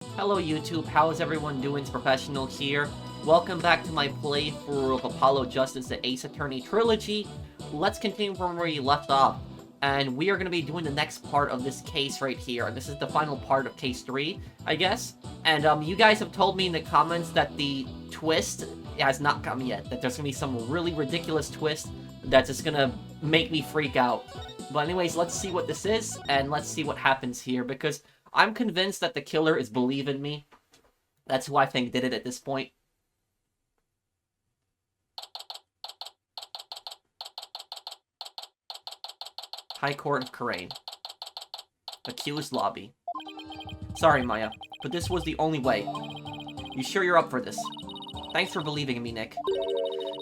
Hello YouTube, how is everyone doing? It's Professional here. Welcome back to my playthrough of Apollo Justice, the Ace Attorney Trilogy. Let's continue from where you left off. And we are going to be doing the next part of this case right here. And this is the final part of case 3, I guess. And you guys have told me in the comments that the twist has not come yet. That there's going to be some really ridiculous twist that's just going to make me freak out. But anyways, let's see what this is, and let's see what happens here, because I'm convinced that the killer is believing me. That's who I think did it at this point. High Court of Kharain. Accused lobby. Sorry, Maya, but this was the only way. You sure you're up for this? Thanks for believing in me, Nick.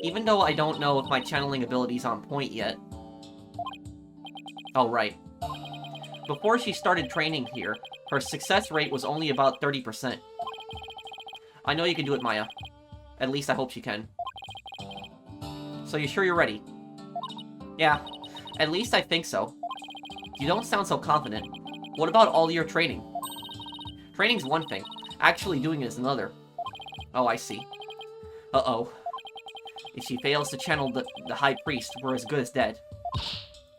Even though I don't know if my channeling ability's on point yet. Oh, right. Before she started training here, her success rate was only about 30%. I know you can do it, Maya. At least I hope she can. So you sure you're ready? Yeah, at least I think so. You don't sound so confident. What about all your training? Training's one thing. Actually doing it is another. Oh, I see. Uh-oh. If she fails to channel the High Priest, we're as good as dead.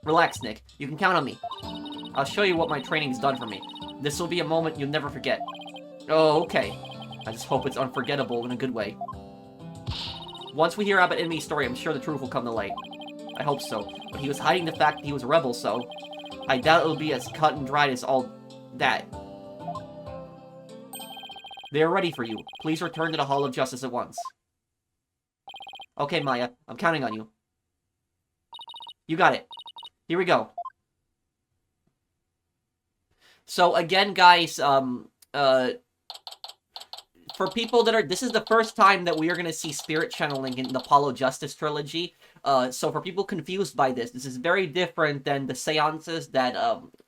Relax, Nick. You can count on me. I'll show you what my training's done for me. This will be a moment you'll never forget. Oh, okay. I just hope it's unforgettable in a good way. Once we hear about Enemy's story, I'm sure the truth will come to light. I hope so. But he was hiding the fact that he was a rebel, so I doubt it'll be as cut and dried as all that. They are ready for you. Please return to the Hall of Justice at once. Okay, Maya. I'm counting on you. You got it. Here we go. So again, guys, for people that are, this is the first time that we are going to see spirit channeling in the Apollo Justice Trilogy. So for people confused by this, this is very different than the seances that,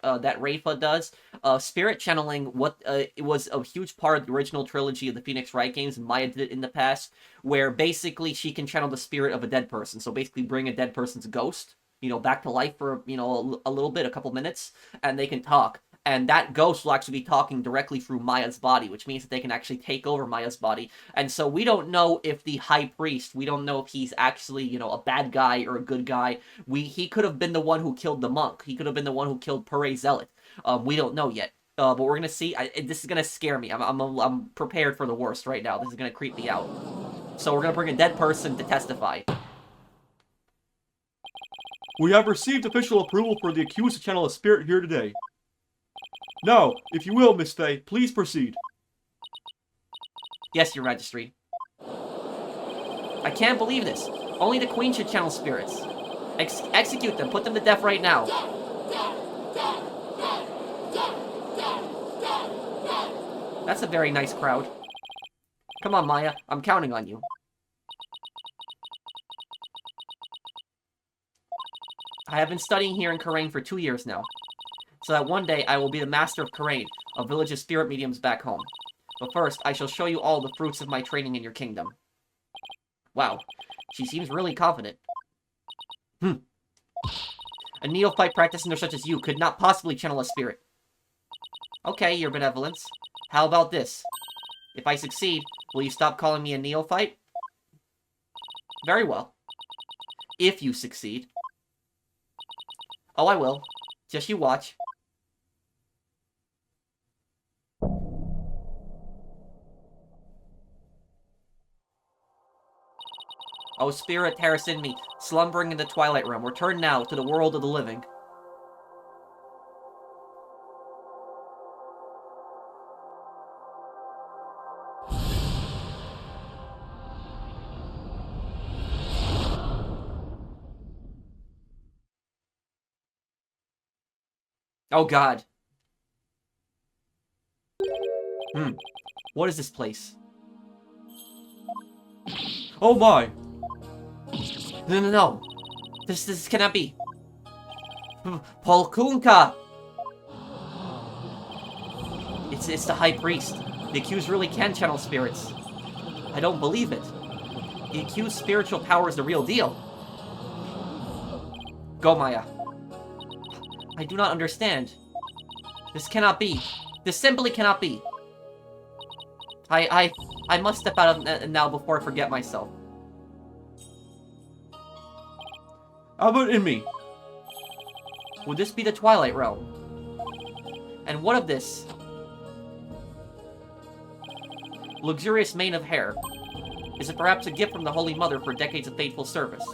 that Rafa does. Spirit channeling, it was a huge part of the original trilogy of the Pheonix Wright games, and Maya did it in the past, where basically she can channel the spirit of a dead person. So basically bring a dead person's ghost, back to life for, a little bit, a couple minutes, and they can talk. And that ghost will actually be talking directly through Maya's body, which means that they can actually take over Maya's body. And so we don't know if the High Priest, we don't know if he's actually, a bad guy or a good guy. He could have been the one who killed the monk. He could have been the one who killed Pere Zealot. We don't know yet. But we're going to see. This is going to scare me. I'm prepared for the worst right now. This is going to creep me out. So we're going to bring a dead person to testify. We have received official approval for the accused to channel a spirit here today. Now, if you will, Miss Faye, please proceed. Yes, Your Majesty. I can't believe this. Only the Queen should channel spirits. Execute them. Put them to death right now. That's a very nice crowd. Come on, Maya. I'm counting on you. I have been studying here in Kharain for 2 years now, so that one day I will be the master of Kharain, a village of spirit mediums back home. But first, I shall show you all the fruits of my training in your kingdom. Wow, she seems really confident. A neophyte practicing such as you could not possibly channel a spirit. Okay, your benevolence. How about this? If I succeed, will you stop calling me a neophyte? Very well. If you succeed. Oh, I will. Just you watch. Oh, spirit terrace in me, slumbering in the Twilight Realm, return now to the world of the living. Oh, God. What is this place? Oh my! No. This cannot be. Polkunka! It's the High Priest. The accused really can channel spirits. I don't believe it. The accused's spiritual power is the real deal. Go, Maya. I do not understand. This cannot be. This simply cannot be. I must step out of now before I forget myself. Abbott in me. Would this be the Twilight Realm? And what of this? Luxurious mane of hair. Is it perhaps a gift from the Holy Mother for decades of faithful service?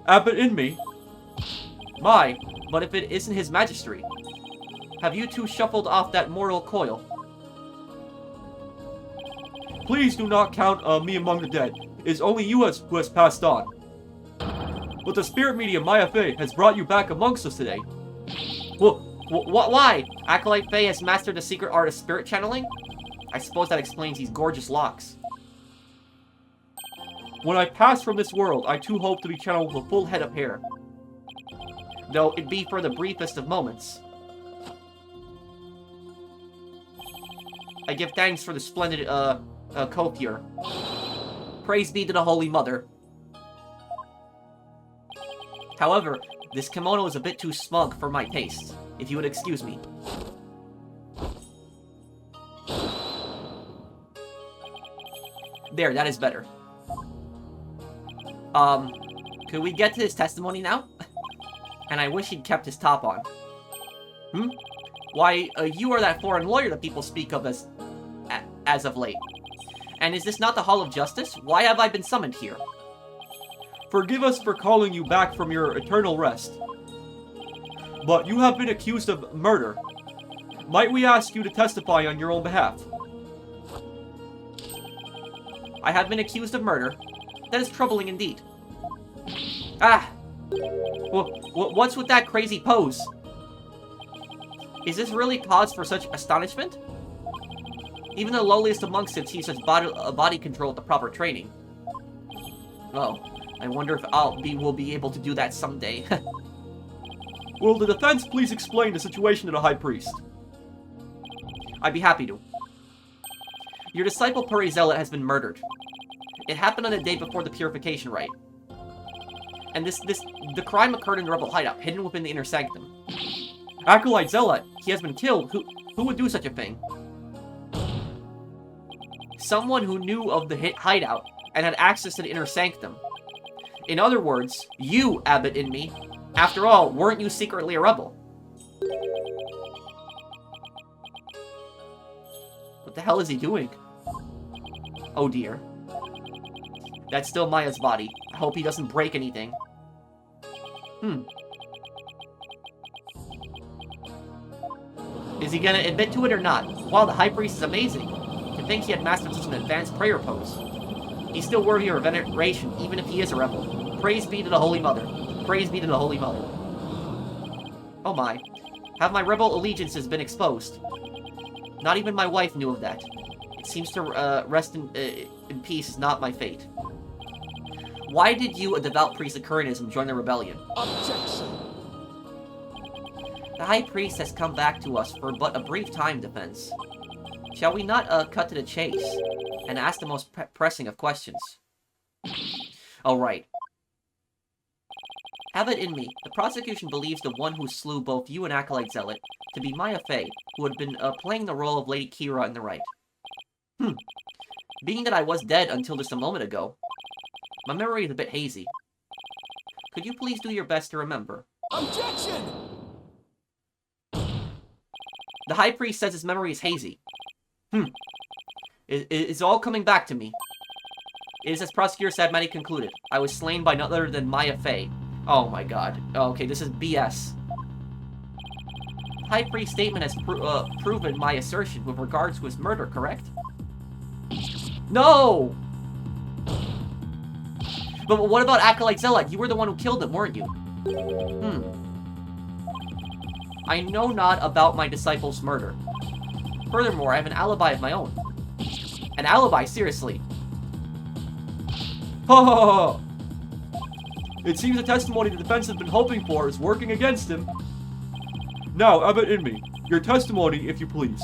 Abbott in me. My, but if it isn't his Majesty, have you two shuffled off that mortal coil? Please do not count me among the dead. It is only you who has passed on. But the spirit medium Maya Fey has brought you back amongst us today. Why? Acolyte Fey has mastered the secret art of spirit channeling? I suppose that explains these gorgeous locks. When I pass from this world, I too hope to be channeled with a full head of hair. Though it be for the briefest of moments. I give thanks for the splendid, coiffure. Praise be to the Holy Mother. However, this kimono is a bit too smug for my taste, if you would excuse me. There, that is better. Could we get to his testimony now? And I wish he'd kept his top on. Why, you are that foreign lawyer that people speak of as of late. And is this not the Hall of Justice? Why have I been summoned here? Forgive us for calling you back from your eternal rest. But you have been accused of murder. Might we ask you to testify on your own behalf? I have been accused of murder. That is troubling indeed. Ah! What's with that crazy pose? Is this really cause for such astonishment? Even the lowliest amongst us sees such body control with the proper training. Oh, I wonder if we'll be able to do that someday. Will the defense please explain the situation to the High Priest? I'd be happy to. Your disciple Puri Zealot has been murdered. It happened on the day before the purification rite. And the crime occurred in the rebel hideout, hidden within the inner sanctum. Acolyte Zealot, he has been killed. Who would do such a thing? Someone who knew of the hideout and had access to the inner sanctum. In other words, you, Abbott in me. After all, weren't you secretly a rebel? What the hell is he doing? Oh dear. That's still Maya's body. I hope he doesn't break anything. Is he gonna admit to it or not? Wow, the High Priest is amazing. To think he had mastered such an advanced prayer pose. He's still worthy of veneration, even if he is a rebel. Praise be to the Holy Mother. Praise be to the Holy Mother. Oh my. Have my rebel allegiances been exposed? Not even my wife knew of that. It seems to rest in peace is not my fate. Why did you, a devout priest of Kurinism, join the rebellion? Objection! The High Priest has come back to us for but a brief time, Defense. Shall we not cut to the chase and ask the most pressing of questions? Alright. Have it in me. The prosecution believes the one who slew both you and Acolyte Zealot to be Maya Fey, who had been playing the role of Lady Kee'ra in the rite. Being that I was dead until just a moment ago, my memory is a bit hazy. Could you please do your best to remember? Objection! The High Priest says his memory is hazy. It's all coming back to me. It is as Prosecutor Sadmati concluded. I was slain by none other than Maya Fey. Oh my god. Okay, this is BS. High Priest's statement has proven my assertion with regards to his murder, correct? No! But what about Acolyte Zealot? You were the one who killed him, weren't you? I know not about my disciple's murder. Furthermore, I have an alibi of my own. An alibi, seriously. Ha ha ha! It seems the testimony the defense has been hoping for is working against him. Now, Abbott in me, your testimony, if you please.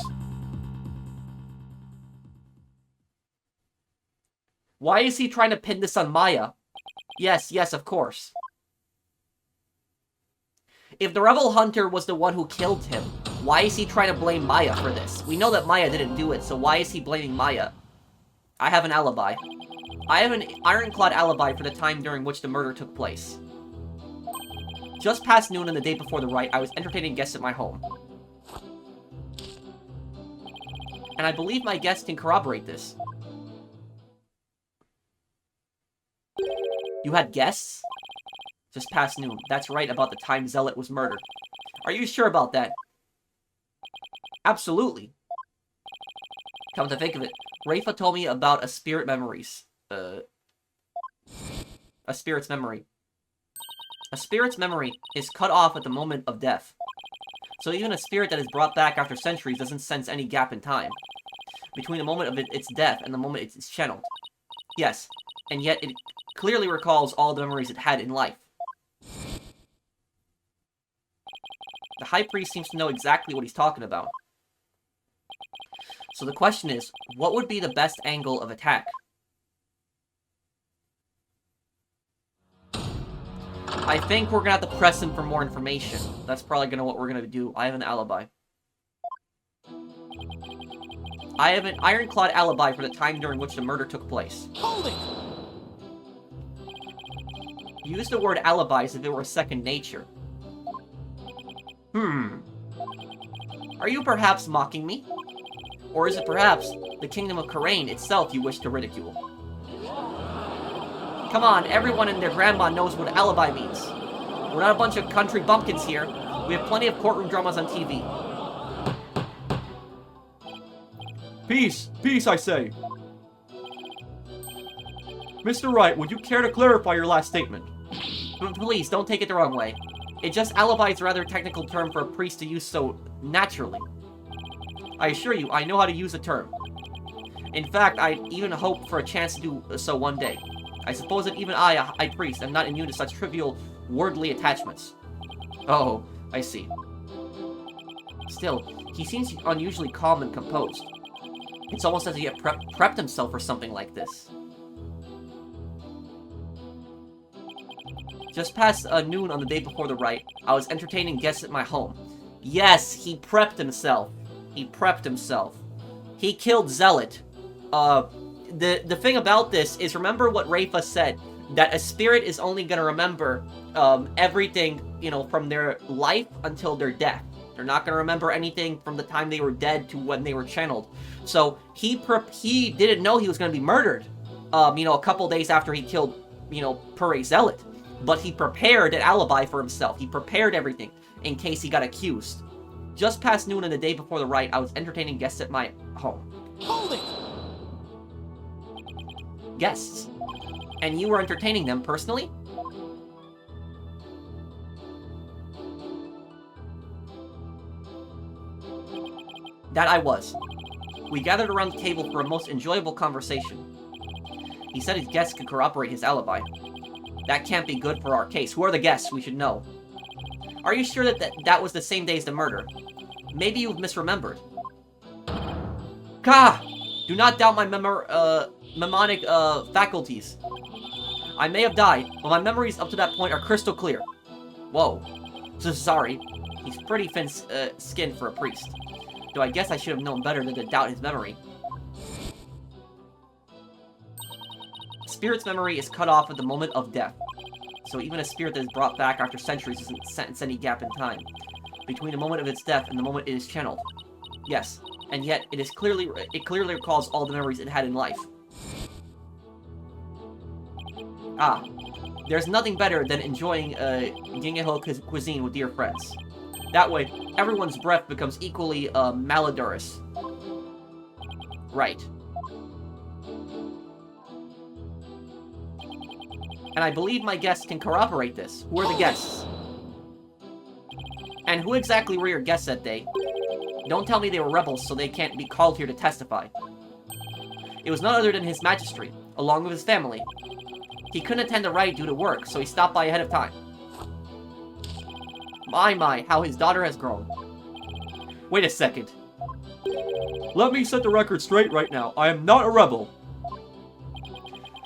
Why is he trying to pin this on Maya? Yes, of course. If the rebel hunter was the one who killed him, Why is he trying to blame Maya for this? We know that Maya didn't do it, so why is he blaming Maya? I have an alibi. I have an ironclad alibi for the time during which the murder took place. Just past noon on the day before the riot, I was entertaining guests at my home. And I believe my guests can corroborate this. You had guests? Just past noon. That's right about the time Zealot was murdered. Are you sure about that? Absolutely. Come to think of it, Rafa told me about a spirit memories. A spirit's memory. A spirit's memory is cut off at the moment of death. So even a spirit that is brought back after centuries doesn't sense any gap in time between the moment of its death and the moment it's channeled. Yes, and yet it clearly recalls all the memories it had in life. The High Priest seems to know exactly what he's talking about. So the question is, what would be the best angle of attack? I think we're gonna have to press him for more information. That's probably what we're gonna do. I have an alibi. I have an ironclad alibi for the time during which the murder took place. Hold it! Use the word alibi as if it were second nature. Are you perhaps mocking me? Or is it perhaps the kingdom of Karain itself you wish to ridicule? Come on, everyone and their grandma knows what alibi means. We're not a bunch of country bumpkins here. We have plenty of courtroom dramas on TV. Peace! Peace, I say! Mr. Wright, would you care to clarify your last statement? Please, don't take it the wrong way. It just alibi is a rather technical term for a priest to use so naturally. I assure you, I know how to use the term. In fact, I even hope for a chance to do so one day. I suppose that even I, a high priest, am not immune to such trivial, wordly attachments. Oh, I see. Still, he seems unusually calm and composed. It's almost as if he had prepped himself for something like this. Just past noon on the day before the riot, I was entertaining guests at my home. Yes, he prepped himself. He prepped himself. He killed Zealot. The thing about this is, remember what Rafa said, that a spirit is only gonna remember everything, from their life until their death. They're not gonna remember anything from the time they were dead to when they were channeled. So he didn't know he was gonna be murdered, a couple days after he killed, Pure Zealot. But he prepared an alibi for himself. He prepared everything in case he got accused. Just past noon on the day before the riot, I was entertaining guests at my home. Hold it! Guests? And you were entertaining them personally? That I was. We gathered around the table for a most enjoyable conversation. He said his guests could corroborate his alibi. That can't be good for our case. Who are the guests? We should know. Are you sure that was the same day as the murder? Maybe you've misremembered. Gah! Do not doubt my mnemonic faculties. I may have died, but my memories up to that point are crystal clear. Whoa. So sorry. He's pretty thin-skinned for a priest. Though I guess I should have known better than to doubt his memory. Spirit's memory is cut off at the moment of death. So even a spirit that is brought back after centuries doesn't sense any gap in time between the moment of its death and the moment it is channeled. Yes, and yet it clearly recalls all the memories it had in life. Ah, there's nothing better than enjoying Gingeho cuisine with dear friends. That way, everyone's breath becomes equally malodorous. Right. And I believe my guests can corroborate this. Who are the guests? And who exactly were your guests that day? Don't tell me they were rebels so they can't be called here to testify. It was none other than His Majesty, along with his family. He couldn't attend the riot due to work, so he stopped by ahead of time. My, how his daughter has grown. Wait a second. Let me set the record straight right now. I am not a rebel.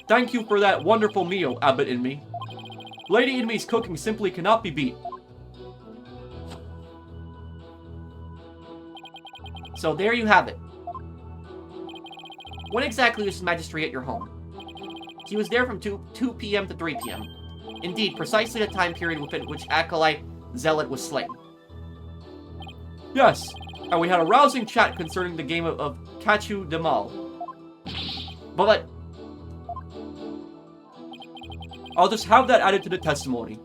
Thank you for that wonderful meal, Abbot Inmi. Lady Inmi's cooking simply cannot be beat. So there you have it. When exactly was His Majesty at your home? He was there from 2 p.m. to 3 p.m. Indeed, precisely the time period within which Acolyte Zealot was slain. Yes, and we had a rousing chat concerning the game of Kachu Demal. But I'll just have that added to the testimony.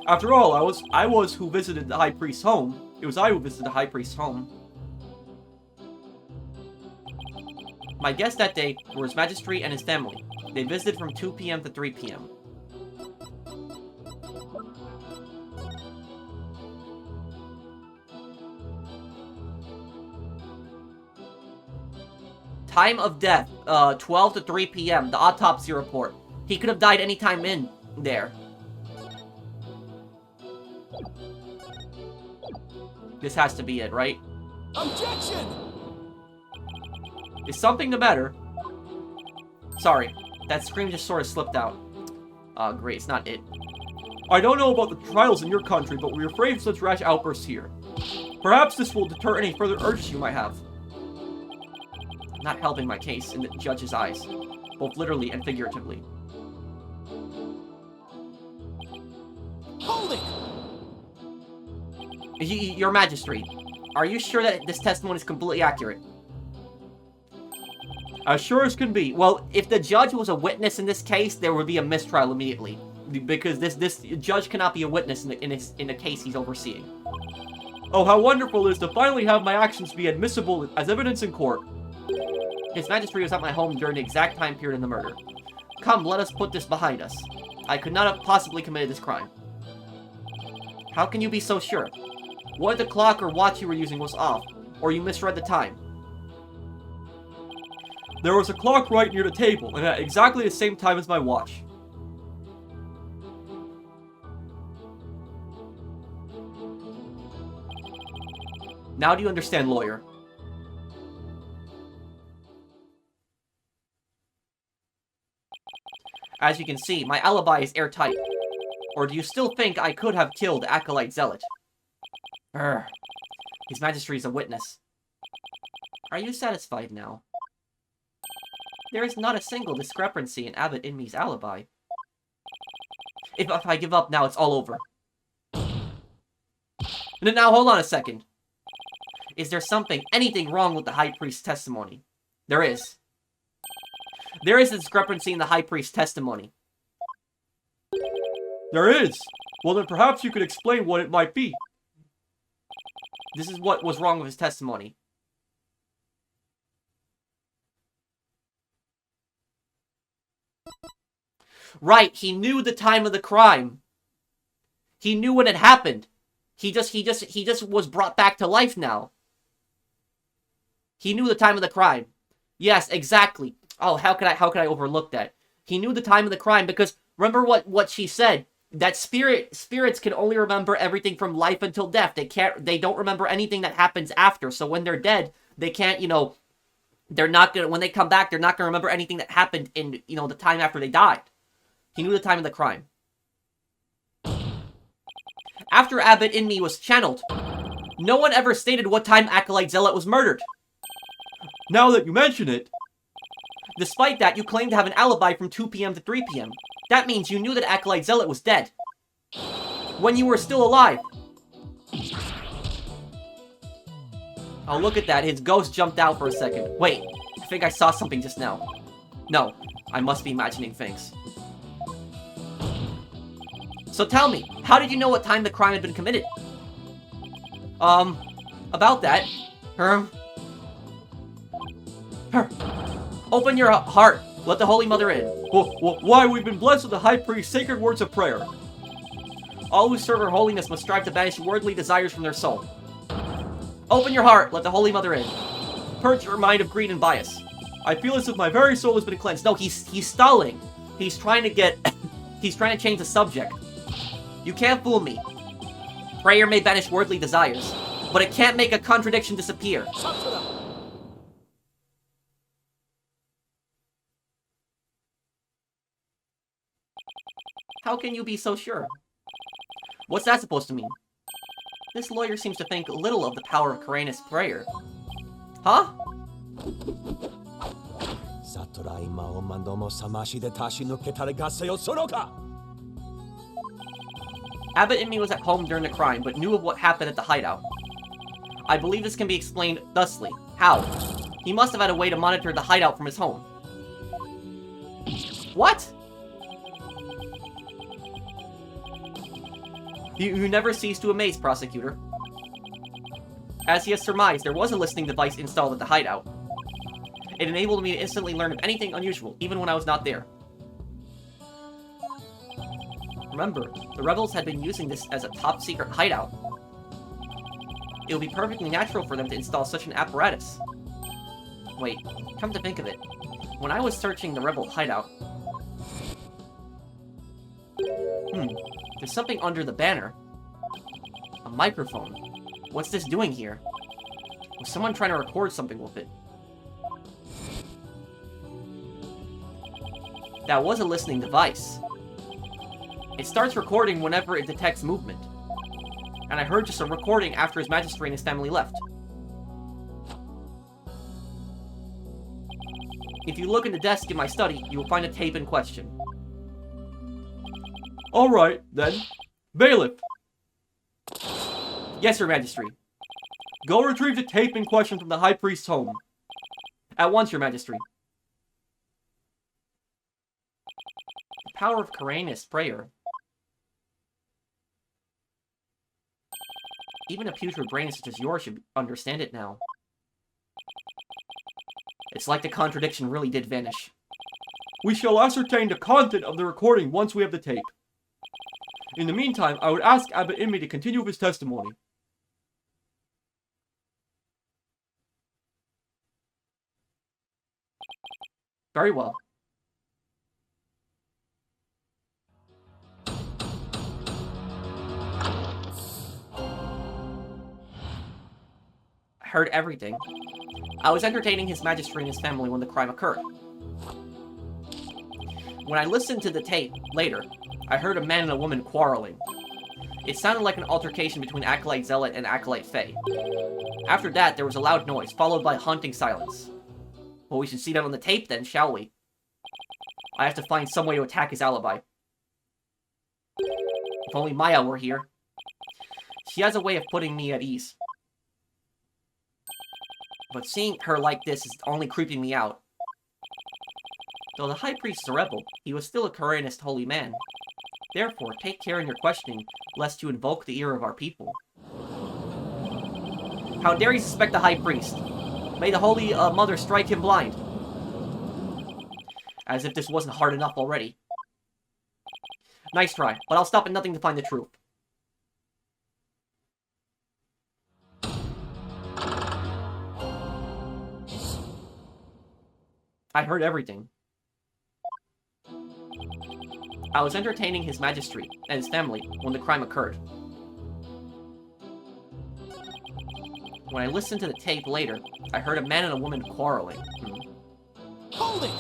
After all, I was who visited the High Priest's home. It was I who visited the High Priest's home. my guests that day were His Majesty and his family. They visited from 2 p.m. to 3 p.m. Time of death, 12 to 3 p.m. The autopsy report. He could have died any time in there. This has to be it, right? Objection! Is something the matter? Sorry, that scream just sort of slipped out. Great, it's not it. I don't know about the trials in your country, but we refrain from such rash outbursts here. Perhaps this will deter any further urges you might have. Not helping my case in the judge's eyes, both literally and figuratively. Hold it! Your Majesty, are you sure that this testimony is completely accurate? As sure as can be. Well, if the judge was a witness in this case, there would be a mistrial immediately, because this judge cannot be a witness in the case he's overseeing. Oh, how wonderful it is to finally have my actions be admissible as evidence in court. His Majesty was at my home during the exact time period of the murder. Come, let us put this behind us. I could not have possibly committed this crime. How can you be so sure? What if the clock or watch you were using was off, or you misread the time? There was a clock right near the table, and at exactly the same time as my watch. Now do you understand, lawyer? As you can see, my alibi is airtight. Or do you still think I could have killed Acolyte Zealot? His Majesty is a witness. Are you satisfied now? There is not a single discrepancy in Abbot Inmi's alibi. If I give up now, it's all over. Now, hold on a second. Is there anything wrong with the High Priest's testimony? There is. There is a discrepancy in the High Priest's testimony. There is. Well, then perhaps you could explain what it might be. This is what was wrong with his testimony. Right, he knew the time of the crime. He knew when it happened. He just was brought back to life now. He knew the time of the crime. Yes, exactly. Oh, how could I overlook that? He knew the time of the crime because remember what she said, that spirits can only remember everything from life until death. They don't remember anything that happens after. So when they're dead, they can't, they're not gonna, when they come back, they're not gonna remember anything that happened in, the time after they died. He knew the time of the crime. After Abbot Inmi was channeled, no one ever stated what time Acolyte Zealot was murdered. Now that you mention it. Despite that, you claim to have an alibi from 2 p.m. to 3 p.m. That means you knew that Acolyte Zealot was dead. When you were still alive. Oh, look at that. His ghost jumped out for a second. Wait, I think I saw something just now. No, I must be imagining things. So tell me, how did you know what time the crime had been committed? About that. Open your heart. Let the Holy Mother in. Why, we've been blessed with the High Priest's sacred words of prayer. All who serve her holiness must strive to banish worldly desires from their soul. Open your heart. Let the Holy Mother in. Purge your mind of greed and bias. I feel as if my very soul has been cleansed. No, he's stalling. He's trying to get... he's trying to change the subject. You can't fool me. Prayer may banish worldly desires, but it can't make a contradiction disappear. How can you be so sure? What's that supposed to mean? This lawyer seems to think little of the power of Karanis' prayer. Huh? Abbott and me was at home during the crime, but knew of what happened at the hideout. I believe this can be explained thusly. How? He must have had a way to monitor the hideout from his home. What? You never cease to amaze, Prosecutor. As he has surmised, there was a listening device installed at the hideout. It enabled me to instantly learn of anything unusual, even when I was not there. Remember, the rebels had been using this as a top-secret hideout. It would be perfectly natural for them to install such an apparatus. Wait, come to think of it, when I was searching the rebel hideout... there's something under the banner. A microphone. What's this doing here? Was someone trying to record something with it? That was a listening device. It starts recording whenever it detects movement. And I heard just a recording after His Majesty and his family left. If you look in the desk in my study, you will find a tape in question. Alright, then. Bailiff, Yes, Your Majesty. go retrieve the tape in question from the High Priest's home. At once, Your Majesty. The power of Karanis' prayer. Even a putrid brain such as yours should understand it now. It's like the contradiction really did vanish. We shall ascertain the content of the recording once we have the tape. In the meantime, I would ask Abbot Inmei to continue with his testimony. Very well. I heard everything. I was entertaining His Majesty and his family when the crime occurred. When I listened to the tape later, I heard a man and a woman quarreling. It sounded like an altercation between Acolyte Zealot and Acolyte Faye. After that, there was a loud noise, followed by haunting silence. Well, we should see that on the tape then, shall we? I have to find some way to attack his alibi. If only Maya were here. She has a way of putting me at ease. But seeing her like this is only creeping me out. Though the High Priest is a rebel, he was still a Karanis holy man. Therefore, take care in your questioning, lest you invoke the ear of our people. How dare you suspect the High Priest? May the Holy Mother strike him blind. As if this wasn't hard enough already. Nice try, but I'll stop at nothing to find the truth. I heard everything. I was entertaining His Majesty and his family when the crime occurred. When I listened to the tape later, I heard a man and a woman quarreling. Hold it!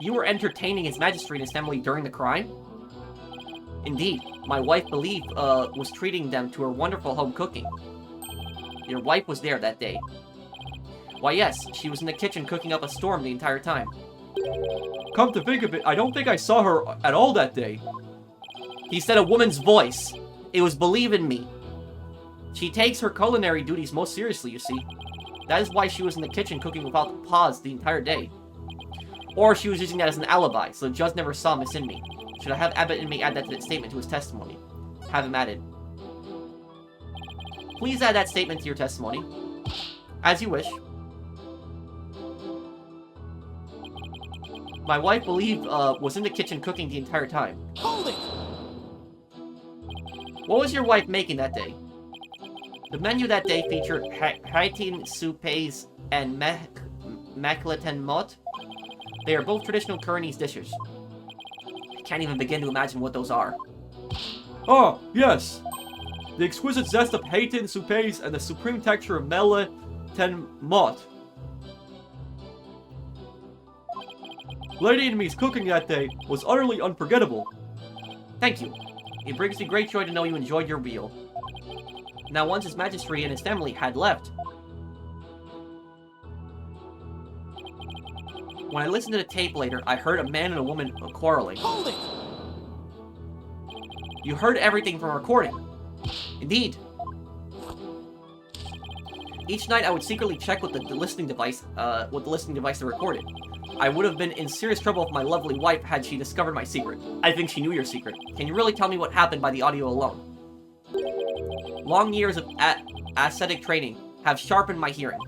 You were entertaining His Majesty and his family during the crime? Indeed, my wife believed was treating them to her wonderful home cooking. Your wife was there that day. Why yes, she was in the kitchen cooking up a storm the entire time. Come to think of it, I don't think I saw her at all that day. He said a woman's voice. It was believe in me. She takes her culinary duties most seriously, you see. That is why she was in the kitchen cooking without pause the entire day. Or she was using that as an alibi, so the judge never saw Miss Inmei. Should I have Abbot Inmei add that to the statement to his testimony? Have him added. Please add that statement to your testimony. As you wish. My wife believed was in the kitchen cooking the entire time. Hold it! What was your wife making that day? The menu that day featured Haitin soupes and Maclatan mot. They are both traditional Karanis dishes. I can't even begin to imagine what those are. Ah, yes. The exquisite zest of Haitin soupes and the supreme texture of Mele Ten Mot. Lady Inmei's cooking that day was utterly unforgettable. Thank you. It brings me great joy to know you enjoyed your meal. Now once His Majesty and his family had left, When I listened to the tape later, I heard a man and a woman quarreling. Holding! You heard everything from a recording. Indeed. Each night I would secretly check with the listening device that recorded. I would have been in serious trouble with my lovely wife had she discovered my secret. I think she knew your secret. Can you really tell me what happened by the audio alone? Long years of ascetic training have sharpened my hearing.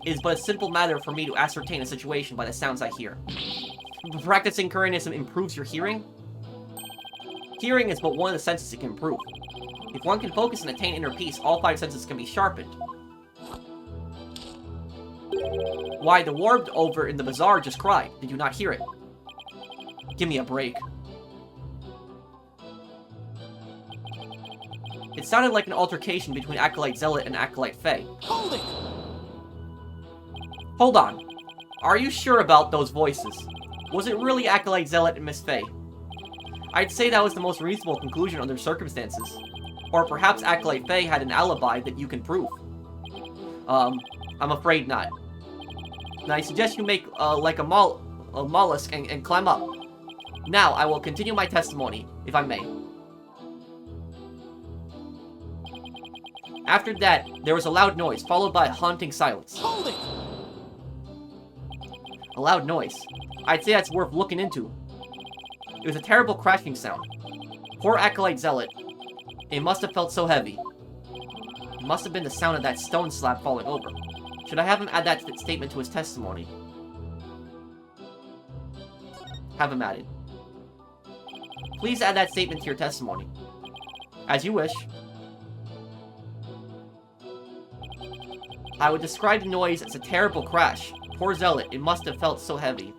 It is but a simple matter for me to ascertain a situation by the sounds I hear. Practicing Koreanism improves your hearing? Hearing is but one of the senses it can improve. If one can focus and attain inner peace, all 5 senses can be sharpened. Why, the warbed over in the bazaar just cried. Did you not hear it? Give me a break. It sounded like an altercation between Acolyte Zealot and Acolyte Faye. Holding! Hold on. Are you sure about those voices? Was it really Acolyte Zealot and Miss Faye? I'd say that was the most reasonable conclusion under circumstances. Or perhaps Acolyte Faye had an alibi that you can prove. I'm afraid not. Now I suggest you make like a mollusk and climb up. Now I will continue my testimony, if I may. After that, there was a loud noise, followed by a haunting silence. Holding! A loud noise. I'd say that's worth looking into. It was a terrible crashing sound. Poor Acolyte Zealot. It must have felt so heavy. It must have been the sound of that stone slab falling over. Should I have him add that statement to his testimony? Have him added. Please add that statement to your testimony. As you wish. I would describe the noise as a terrible crash. Poor Zealot, it must have felt so heavy.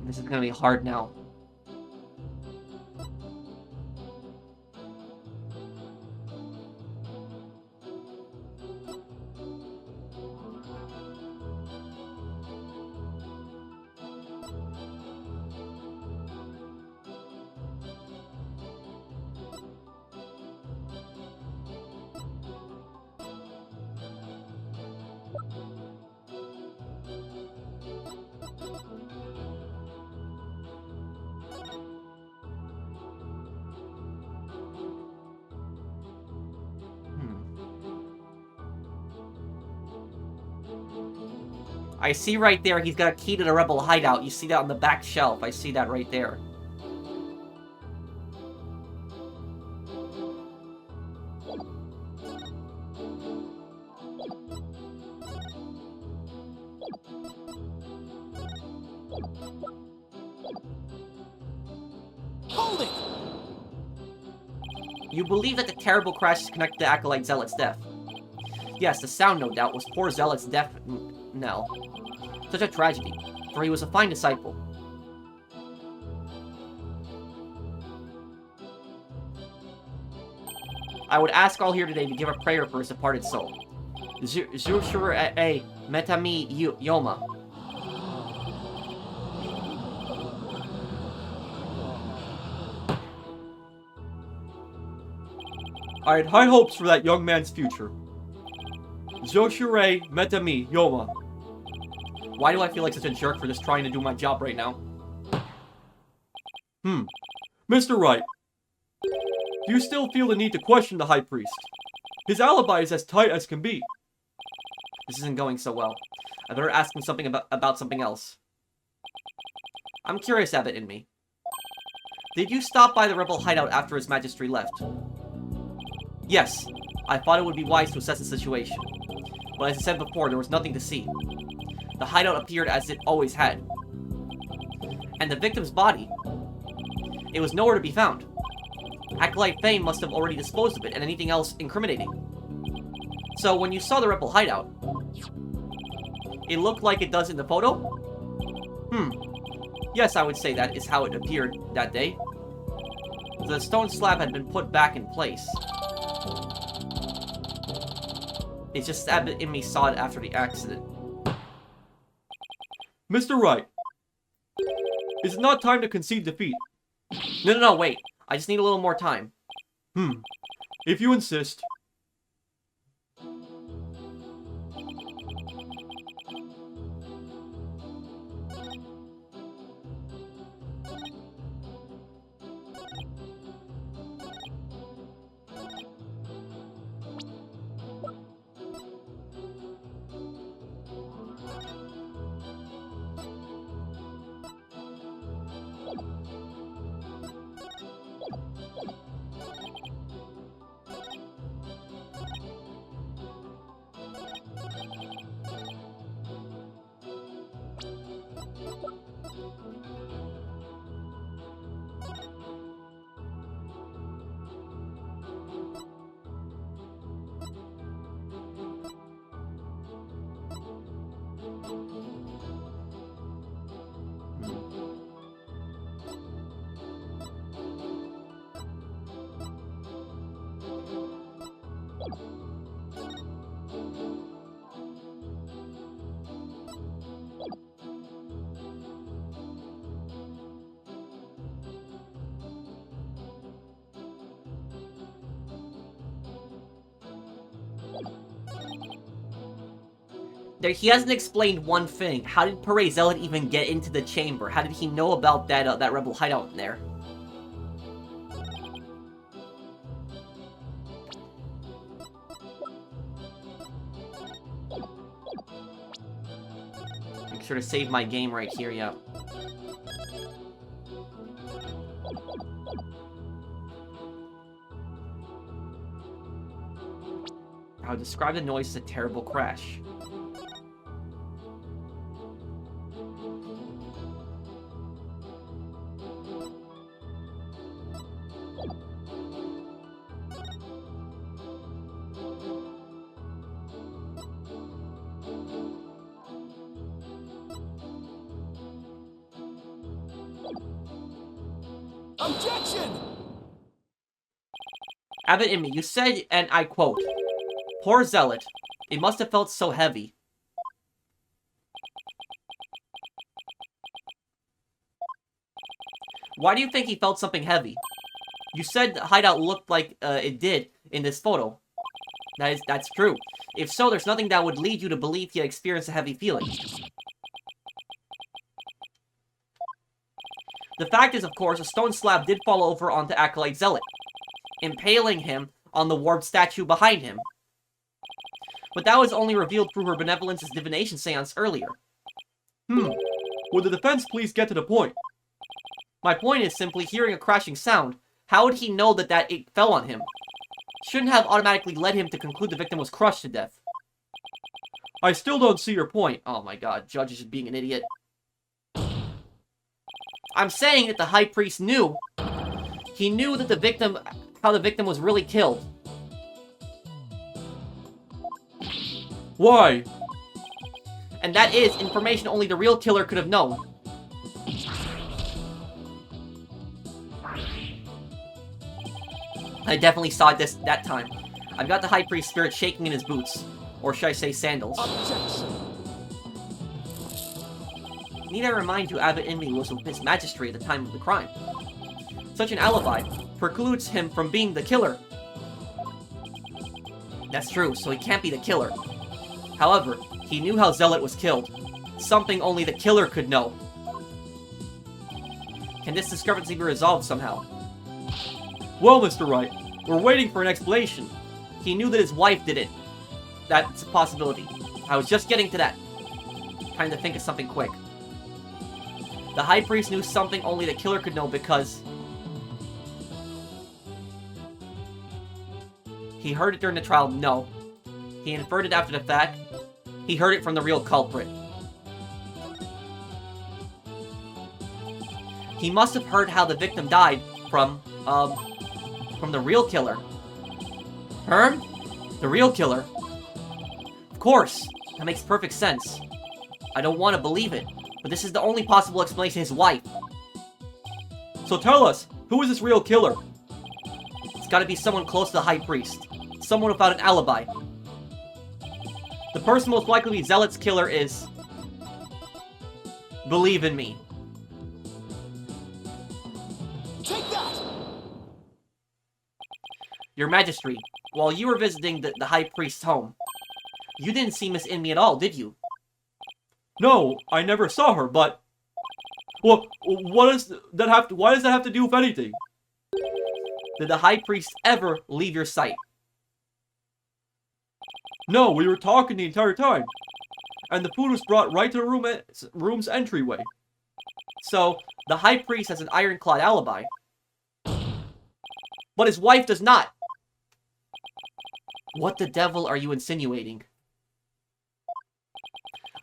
This is gonna be hard now. I see right there, he's got a key to the rebel hideout. You see that on the back shelf. I see that right there. Holding! You believe that the terrible crash is connected to Acolyte Zealot's death? Yes, the sound, no doubt, was poor Zealot's death knell. Such a tragedy, for he was a fine disciple. I would ask all here today to give a prayer for his departed soul. Zushur e metami yoma. I had high hopes for that young man's future. Zoshure metami yoma. Why do I feel like such a jerk for just trying to do my job right now? Mr. Wright, do you still feel the need to question the High Priest? His alibi is as tight as can be. This isn't going so well. I better ask him something about something else. I'm curious, Abbot in me. Did you stop by the rebel hideout after His Majesty left? Yes. I thought it would be wise to assess the situation. But as I said before, there was nothing to see. The hideout appeared as it always had. And the victim's body, it was nowhere to be found. Acolyte Faye must have already disposed of it and anything else incriminating. So when you saw the rebel hideout, it looked like it does in the photo? Yes, I would say that is how it appeared that day. The stone slab had been put back in place. It's just Abbott and me saw it after the accident. Mr. Wright, is it not time to concede defeat? No, wait. I just need a little more time. If you insist. He hasn't explained one thing. How did Pere Zealot even get into the chamber? How did he know about that that rebel hideout in there? Make sure to save my game right here, yeah. I would describe the noise as a terrible crash. Objection! Abbott and me, you said, and I quote, "Poor Zealot, it must have felt so heavy." Why do you think he felt something heavy? You said the hideout looked like it did in this photo. That's true. If so, there's nothing that would lead you to believe he had experienced a heavy feeling. The fact is, of course, a stone slab did fall over onto Acolyte Zealot, impaling him on the warped statue behind him. But that was only revealed through her Benevolence's divination seance earlier. Would the defense please get to the point? My point is simply hearing a crashing sound. How would he know that it fell on him? Shouldn't have automatically led him to conclude the victim was crushed to death. I still don't see your point. Oh my god, Judge is just being an idiot. I'm saying that the High Priest knew. He knew that how the victim was really killed. Why? And that is information only the real killer could have known. I definitely saw this that time. I've got the High Priest spirit shaking in his boots. Or should I say sandals. Objection! Need I remind you Abbott Envy was with His Majesty at the time of the crime. Such an alibi precludes him from being the killer. That's true, so he can't be the killer. However, he knew how Zealot was killed. Something only the killer could know. Can this discrepancy be resolved somehow? Well, Mr. Wright, we're waiting for an explanation. He knew that his wife did it. That's a possibility. I was just getting to that. Trying to think of something quick. The High Priest knew something only the killer could know because... he heard it during the trial? No. He inferred it after the fact? He heard it from the real culprit. He must have heard how the victim died from the real killer. Herm? The real killer? Of course! That makes perfect sense. I don't want to believe it, But this is the only possible explanation, his wife. So tell us, who is this real killer? It's gotta be someone close to the High Priest. Someone without an alibi. The person most likely to be Zealot's killer is... Believe in me. Take that! Your Majesty, while you were visiting the High Priest's home, you didn't see Miss Inmi at all, did you? No, I never saw her, but... Well, what does that have to... Why does that have to do with anything? Did the High Priest ever leave your sight? No, we were talking the entire time. And the food was brought right to the room's entryway. So, the High Priest has an ironclad alibi. But his wife does not. What the devil are you insinuating?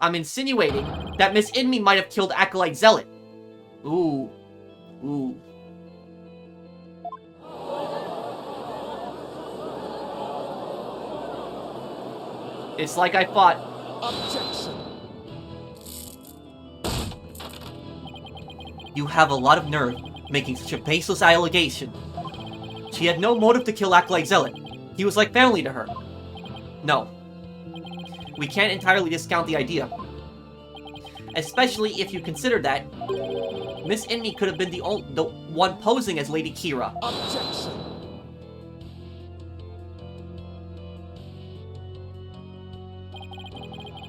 I'm insinuating that Miss Inmi might have killed Acolyte Zealot. Ooh. Ooh. It's like I thought. Objection! You have a lot of nerve making such a baseless allegation. She had no motive to kill Acolyte Zealot. He was like family to her. No. We can't entirely discount the idea. Especially if you consider that Miss Inmi could have been the one posing as Lady Kee'ra. Objection!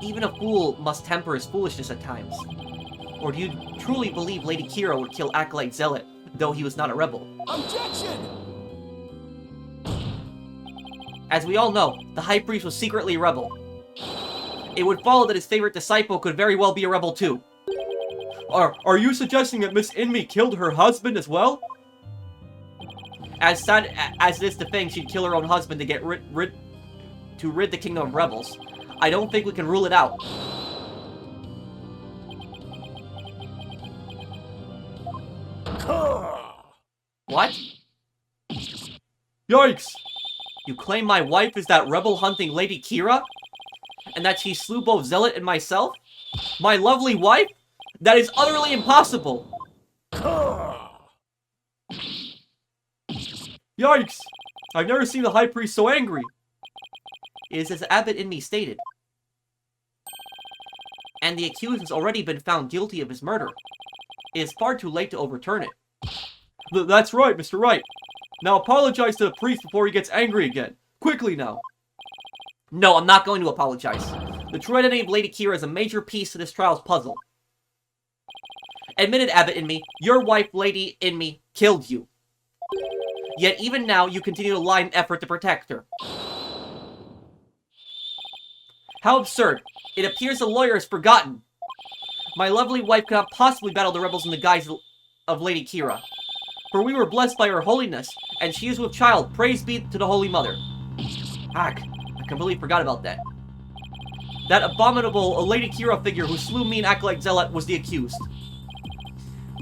Even a fool must temper his foolishness at times. Or do you truly believe Lady Kee'ra would kill Acolyte Zealot, though he was not a rebel? Objection! As we all know, the High Priest was secretly a rebel. It would follow that his favorite disciple could very well be a rebel too. Are you suggesting that Miss Inmi killed her husband as well? As sad as it is to think she'd kill her own husband to get rid the kingdom of rebels, I don't think we can rule it out. What? Yikes! You claim my wife is that rebel-hunting Lady Kee'ra? And that she slew both Zealot and myself? My lovely wife? That is utterly impossible! Yikes! I've never seen the High Priest so angry. It is as Abbot Inmi stated. And the accused has already been found guilty of his murder. It is far too late to overturn it. That's right, Mr. Wright. Now apologize to the priest before he gets angry again. Quickly now. No, I'm not going to apologize. The true identity of Lady Kee'ra is a major piece to this trial's puzzle. Admitted, Abbot Inmi, your wife, Lady Inmi, killed you. Yet even now, you continue to lie in effort to protect her. How absurd. It appears the lawyer has forgotten. My lovely wife cannot possibly battle the rebels in the guise of Lady Kee'ra. For we were blessed by her holiness, and she is with child. Praise be to the Holy Mother. Hack. I completely forgot about that. That abominable Lady Kee'ra figure who slew me and Acolyte Zealot was the accused.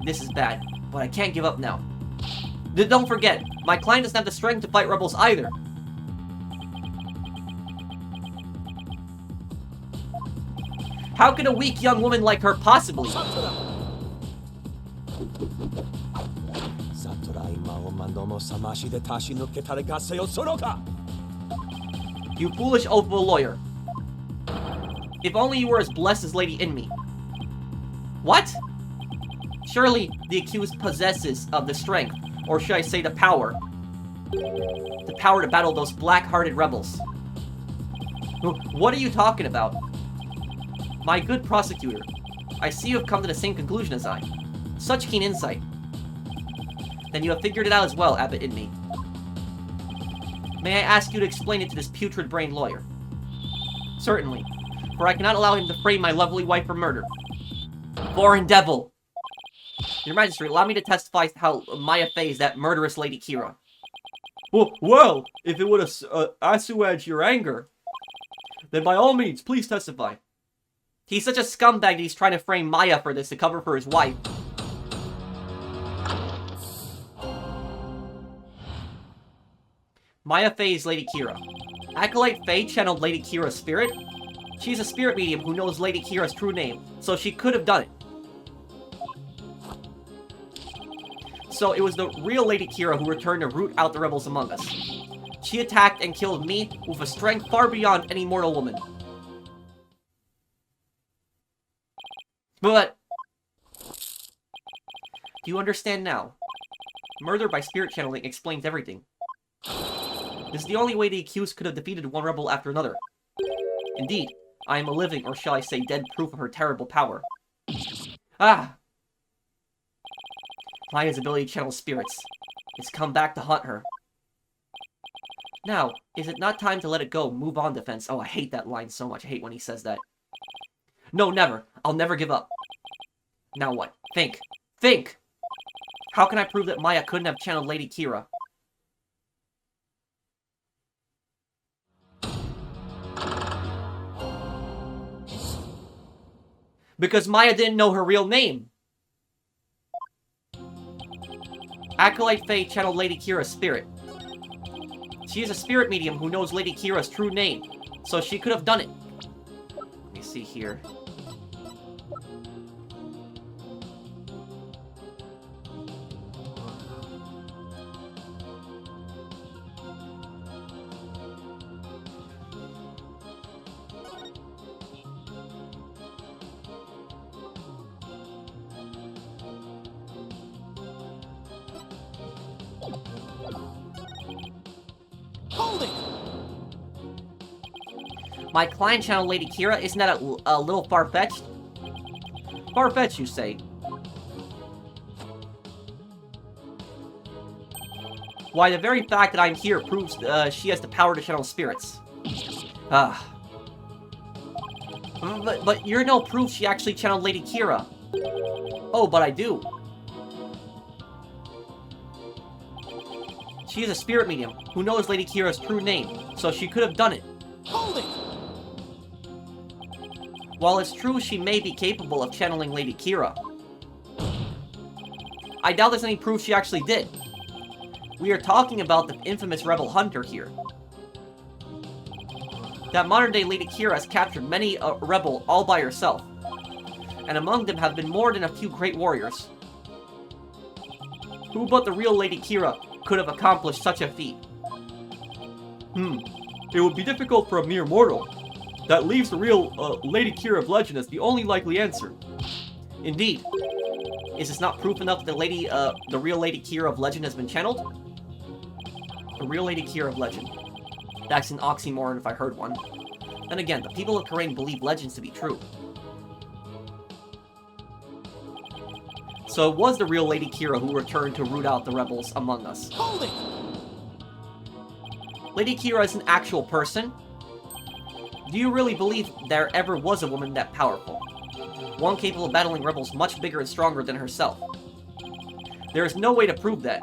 This is bad, but I can't give up now. Don't forget, my client doesn't have the strength to fight rebels either. How could a weak young woman like her possibly? You foolish oath of a lawyer. If only you were as blessed as Lady Inmi. What? Surely the accused possesses of the strength, or should I say the power. The power to battle those black-hearted rebels. What are you talking about? My good prosecutor, I see you have come to the same conclusion as I. Such keen insight. Then you have figured it out as well, Abbot Inmi. May I ask you to explain it to this putrid-brained lawyer? Certainly, for I cannot allow him to frame my lovely wife for murder. Foreign devil! Your Majesty, allow me to testify how Maya phased that murderous Lady Kee'ra. Well, if it would assuage your anger, then by all means, please testify. He's such a scumbag that he's trying to frame Maya for this to cover for his wife. Maya phased Lady Kee'ra. Acolyte Faye channeled Lady Kee'ra's spirit. She's a spirit medium who knows Lady Kee'ra's true name, so she could have done it. So it was the real Lady Kee'ra who returned to root out the rebels among us. She attacked and killed me with a strength far beyond any mortal woman. But do you understand now? Murder by spirit channeling explains everything. This is the only way the accused could have defeated one rebel after another. Indeed, I am a living, or shall I say dead, proof of her terrible power. Ah! Maya's ability to channel spirits. It's come back to haunt her. Now, is it not time to let it go? Move on, defense. Oh, I hate that line so much. I hate when he says that. No, never. I'll never give up. Now what? Think. Think! How can I prove that Maya couldn't have channeled Lady Kee'ra? Because Maya didn't know her real name. Acolyte Faye channeled Lady Kee'ra's spirit. She is a spirit medium who knows Lady Kee'ra's true name, so she could have done it. Let me see here. Hold it! My client channeled Lady Kee'ra, isn't that a little far-fetched? Far-fetched, you say? Why, the very fact that I'm here proves she has the power to channel spirits. Ah. But you're no proof she actually channeled Lady Kee'ra. Oh, but I do. She is a spirit medium who knows Lady Kee'ra's true name, so she could have done it. Hold it! While it's true she may be capable of channeling Lady Kee'ra, I doubt there's any proof she actually did. We are talking about the infamous rebel hunter here. That modern-day Lady Kee'ra has captured many a rebel all by herself, and among them have been more than a few great warriors. Who but the real Lady Kee'ra could have accomplished such a feat? It would be difficult for a mere mortal. That leaves the real Lady Kee'ra of legend as the only likely answer. Indeed. Is this not proof enough that the real Lady Kee'ra of legend has been channeled? The real Lady Kee'ra of legend. That's an oxymoron if I heard one. Then again, the people of Karain believe legends to be true. So it was the real Lady Kee'ra who returned to root out the rebels among us. Hold it! Lady Kee'ra is an actual person? Do you really believe there ever was a woman that powerful? One capable of battling rebels much bigger and stronger than herself. There is no way to prove that.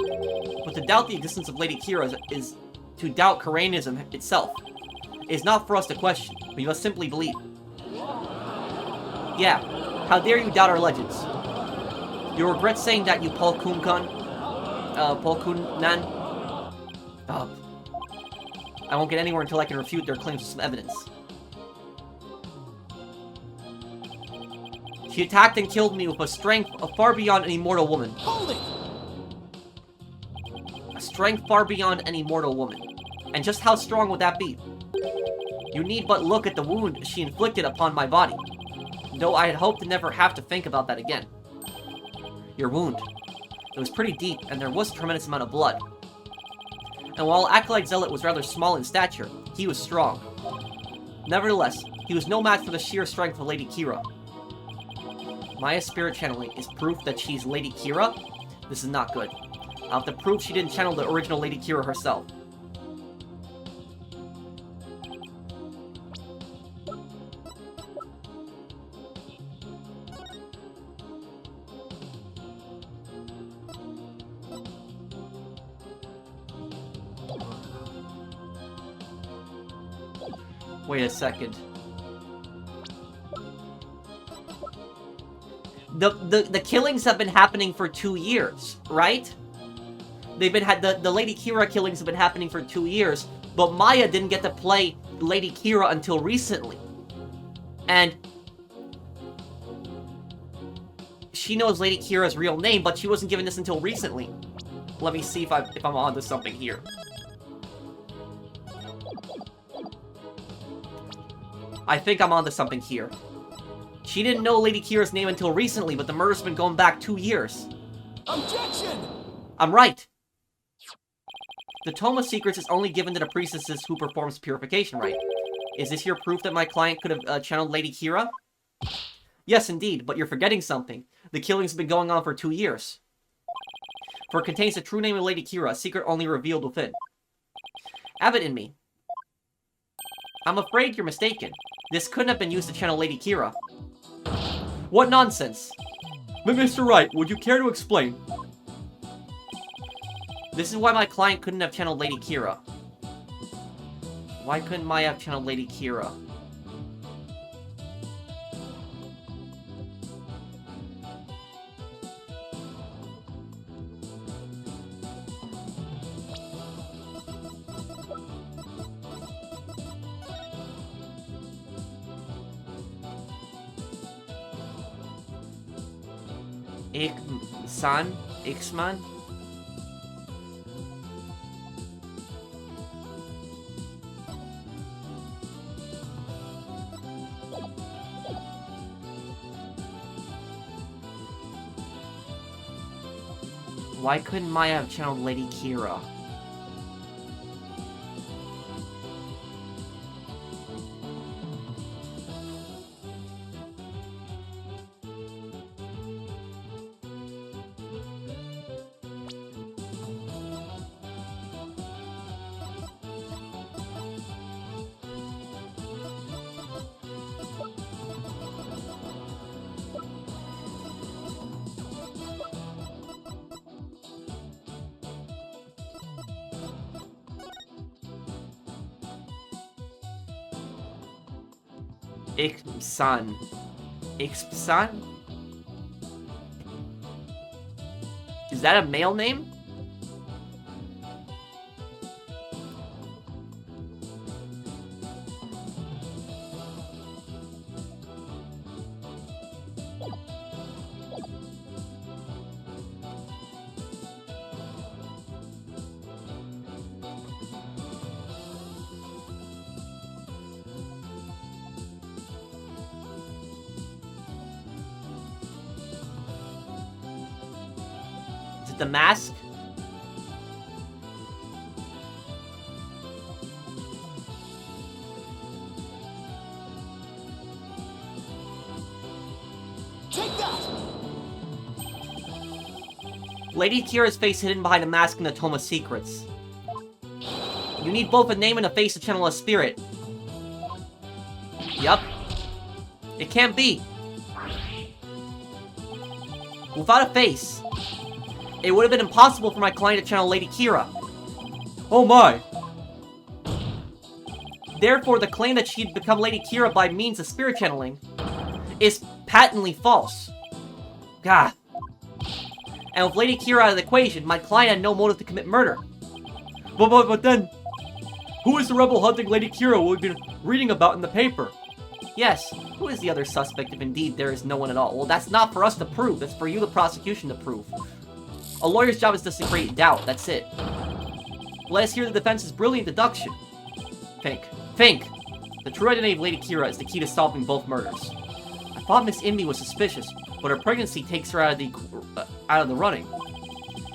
But to doubt the existence of Lady Kee'ra is to doubt Karainism itself. It is not for us to question, but you must simply believe. Yeah, how dare you doubt our legends? You regret saying that, you Paul Kunnan? I won't get anywhere until I can refute their claims with some evidence. She attacked and killed me with a strength far beyond any mortal woman. Hold it! A strength far beyond any mortal woman. And just how strong would that be? You need but look at the wound she inflicted upon my body. Though I had hoped to never have to think about that again. Your wound. It was pretty deep, and there was a tremendous amount of blood. And while Acolyte Zealot was rather small in stature, he was strong. Nevertheless, he was no match for the sheer strength of Lady Kee'ra. Maya's spirit channeling is proof that she's Lady Kee'ra? This is not good. I'll have to prove she didn't channel the original Lady Kee'ra herself. Wait a second. The killings have been happening for 2 years, right? They've been the Lady Kee'ra killings have been happening for 2 years, but Maya didn't get to play Lady Kee'ra until recently. And she knows Lady Kee'ra's real name, but she wasn't given this until recently. Let me see if I'm onto something here. I think I'm onto something here. She didn't know Lady Kee'ra's name until recently, but the murder's been going back 2 years. Objection! I'm right. The Tome of Secrets is only given to the priestesses who performs purification rite. Is this your proof that my client could have channeled Lady Kee'ra? Yes, indeed, but you're forgetting something. The killings have been going on for 2 years. For it contains the true name of Lady Kee'ra, a secret only revealed within. Have it in me. I'm afraid you're mistaken. This couldn't have been used to channel Lady Kee'ra. What nonsense! Mr. Wright, would you care to explain? This is why my client couldn't have channeled Lady Kee'ra. Why couldn't Maya have channeled Lady Kee'ra? Ixman? Why couldn't Maya have channeled Lady Kee'ra? Ixsan. Ixsan? Is that a male name? The mask? Take that! Lady Kee'ra's face hidden behind a mask in the Tome of Secrets. You need both a name and a face to channel a spirit. Yup. It can't be. Without a face, it would have been impossible for my client to channel Lady Kee'ra. Oh my! Therefore, the claim that she'd become Lady Kee'ra by means of spirit channeling is patently false. God. And with Lady Kee'ra out of the equation, my client had no motive to commit murder. But then, who is the rebel hunting Lady Kee'ra we've been reading about in the paper? Yes, who is the other suspect if indeed there is no one at all? Well, that's not for us to prove. That's for you, the prosecution, to prove. A lawyer's job is just to create doubt. That's it. Let us hear the defense's brilliant deduction. Think. The true identity of Lady Kee'ra is the key to solving both murders. I thought Miss Inby was suspicious, but her pregnancy takes her out of the running.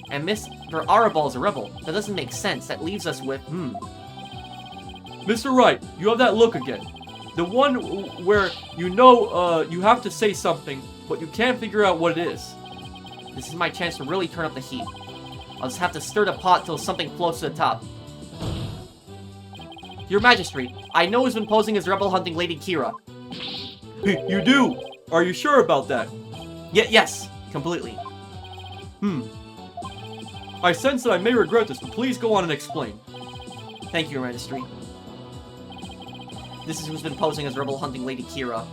And Mr. Arabal is a rebel. That doesn't make sense. That leaves us with, Mr. Wright, you have that look again. The one where you know you have to say something, but you can't figure out what it is. This is my chance to really turn up the heat. I'll just have to stir the pot till something floats to the top. Your Majesty, I know who's been posing as rebel hunting Lady Kee'ra. You do? Are you sure about that? Yes, completely. I sense that I may regret this, but please go on and explain. Thank you, Your Majesty. This is who's been posing as rebel hunting Lady Kee'ra.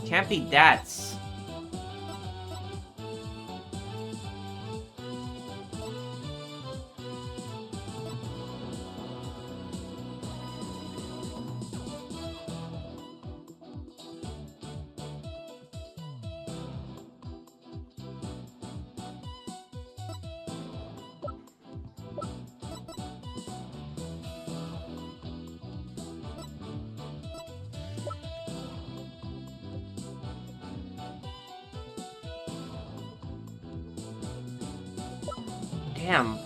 Can't be that's. Damn.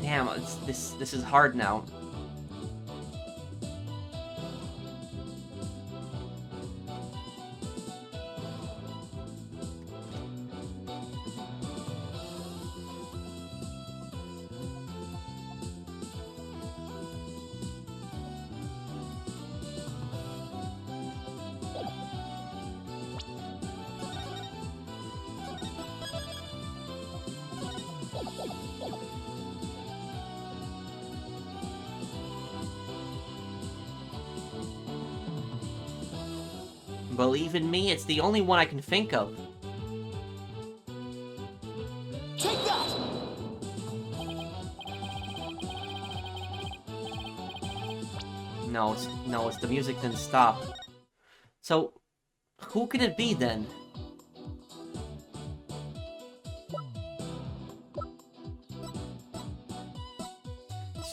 Damn, this is hard now. Believe in me, it's the only one I can think of. Take that! No, it's the music didn't stop. So, who can it be then?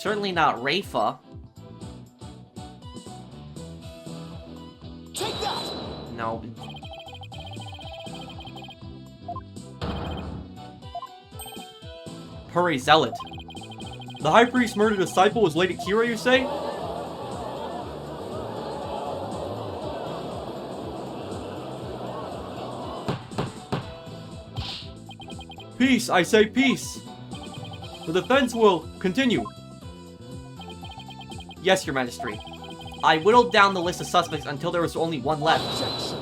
Certainly not Rafa. Take that! No. Hurry, Zealot. The High Priest murdered a disciple was Lady Kee'ra, you say? Peace, I say peace. The defense will continue. Yes, Your Majesty. I whittled down the list of suspects until there was only one left. Objection!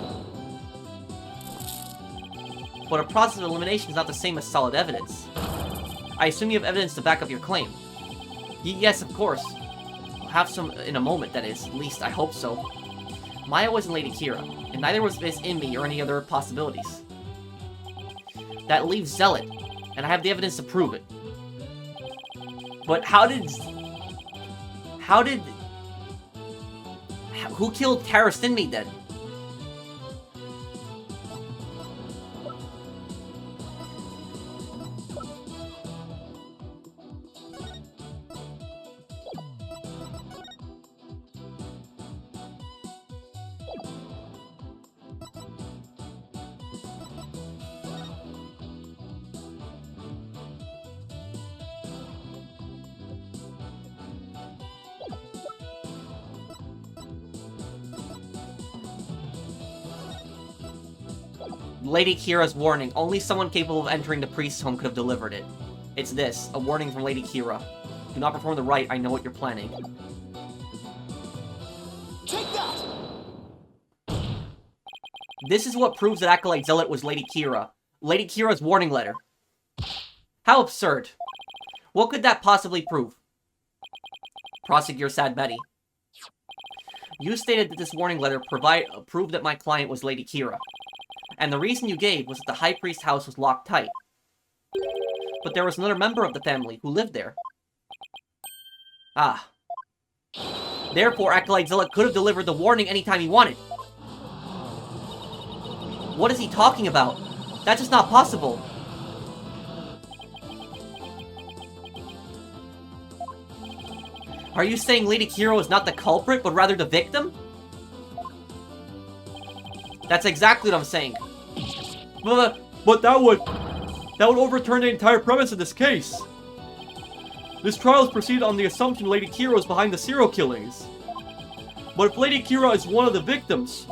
But a process of elimination is not the same as solid evidence. I assume you have evidence to back up your claim. Yes, of course. I'll have some in a moment, that is. At least, I hope so. Maya wasn't Lady Kee'ra, and neither was Miss Imbi or any other possibilities. That leaves Zealot, and I have the evidence to prove it. But who killed Terrorist Inmate then? Lady Kee'ra's warning. Only someone capable of entering the priest's home could have delivered it. It's this, a warning from Lady Kee'ra. Do not perform the rite, I know what you're planning. Take that! This is what proves that Acolyte Zealot was Lady Kee'ra. Lady Kee'ra's warning letter. How absurd. What could that possibly prove? Prosecutor Sad Betty. You stated that this warning letter proved that my client was Lady Kee'ra. And the reason you gave was that the High Priest's house was locked tight. But there was another member of the family who lived there. Ah. Therefore, Acolyte Zealot could have delivered the warning anytime he wanted. What is he talking about? That's just not possible. Are you saying Lady Kee'ra is not the culprit, but rather the victim? That's exactly what I'm saying. But that would overturn the entire premise of this case. This trial is proceeded on the assumption Lady Kee'ra was behind the serial killings. But if Lady Kee'ra is one of the victims,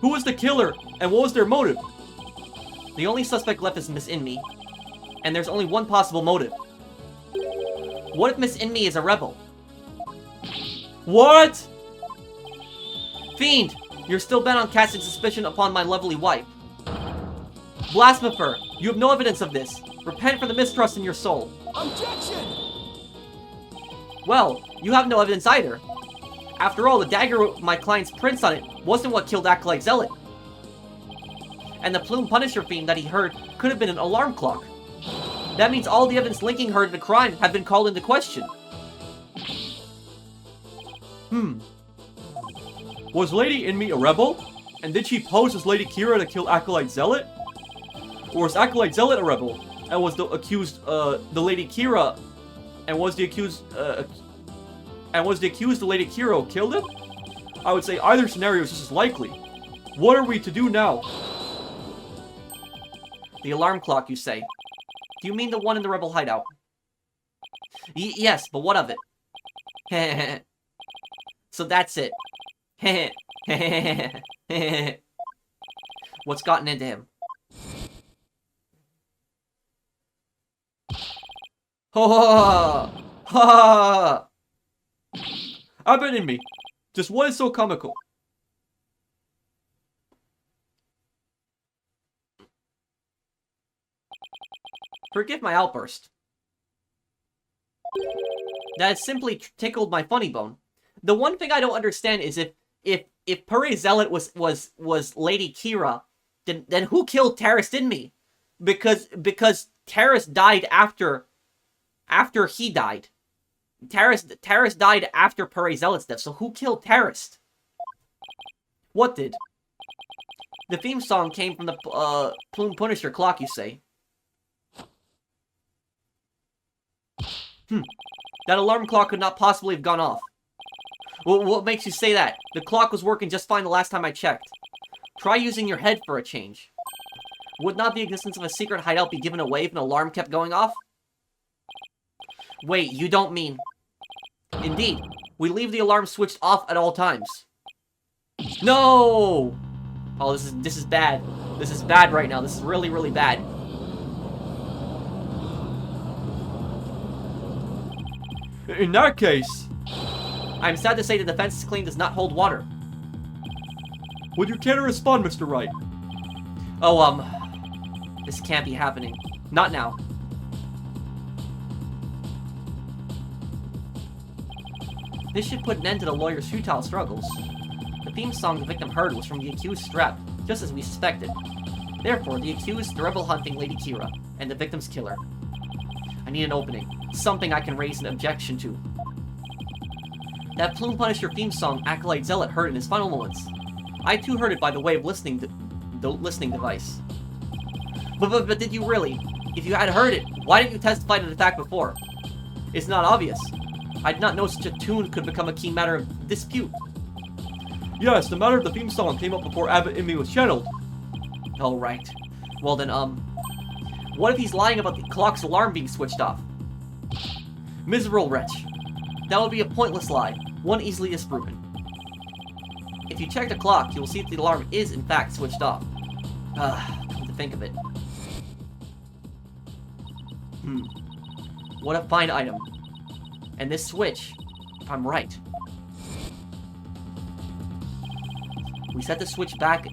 who was the killer and what was their motive? The only suspect left is Miss Inmi, and there's only one possible motive. What if Miss Inmi is a rebel? What? Fiend! You're still bent on casting suspicion upon my lovely wife. Blasphemer! You have no evidence of this. Repent for the mistrust in your soul. Objection! Well, you have no evidence either. After all, the dagger with my client's prints on it wasn't what killed Acolyte Zealot. And the Plume Punisher fiend that he heard could have been an alarm clock. That means all the evidence linking her to the crime have been called into question. Was Lady Inmi a rebel? And did she pose as Lady Kee'ra to kill Acolyte Zealot? Or was Acolyte Zealot a rebel? And was the accused, the Lady Kee'ra? And was the accused, the Lady Kee'ra who killed him? I would say either scenario is just as likely. What are we to do now? The alarm clock, you say? Do you mean the one in the rebel hideout? Yes, but what of it? So that's it. What's gotten into him? Ha ha! Abbott in me. Just what is so comical? Forgive my outburst. That has simply tickled my funny bone. The one thing I don't understand is if Pure Zealot was Lady Kee'ra, then who killed Terrace Dinmi? Because Terrace died after he died. Terrace died after Pure Zealot's death, so who killed Terrace? What did? The theme song came from the Plume Punisher clock, you say? That alarm clock could not possibly have gone off. Well, what makes you say that? The clock was working just fine the last time I checked. Try using your head for a change. Would not the existence of a secret hideout be given away if an alarm kept going off? Wait, you don't mean... Indeed, we leave the alarm switched off at all times. No! Oh, this is bad. This is bad right now. This is really, really bad. In that case... I'm sad to say the defense's claim does not hold water. Would you care to respond, Mr. Wright? Oh, this can't be happening. Not now. This should put an end to the lawyer's futile struggles. The theme song the victim heard was from the accused strap, just as we suspected. Therefore, the accused, the rebel hunting Lady Kee'ra, and the victim's killer. I need an opening. Something I can raise an objection to. That Plume Punisher theme song Acolyte Zealot heard in his final moments. I too heard it by the way of listening device. But did you really? If you had heard it, why didn't you testify to the fact before? It's not obvious. I did not know such a tune could become a key matter of dispute. Yes, the matter of the theme song came up before Abbott in me was channeled. Oh, right. Well then, what if he's lying about the clock's alarm being switched off? Miserable wretch. That would be a pointless lie, one easily disproven. If you check the clock, you will see that the alarm is in fact switched off. Come to think of it. What a fine item. And this switch, if I'm right. We set the switch back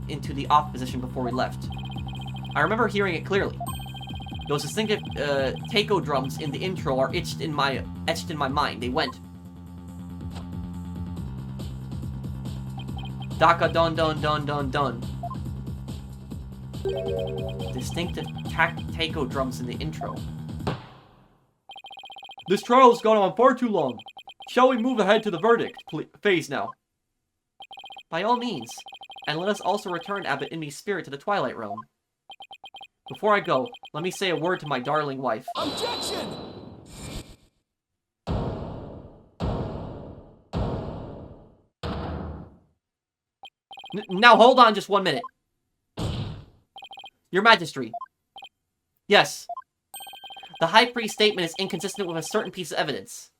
into the off position before we left. I remember hearing it clearly. Those distinctive taiko drums in the intro are etched in my mind. They went Daka don don don don don. Distinctive taiko drums in the intro. This trial has gone on far too long. Shall we move ahead to the verdict phase now? By all means. And let us also return Abbot Inmi's spirit to the Twilight Realm. Before I go, let me say a word to my darling wife. Objection! Now hold on just 1 minute. Your Majesty. Yes. The High Priest's statement is inconsistent with a certain piece of evidence.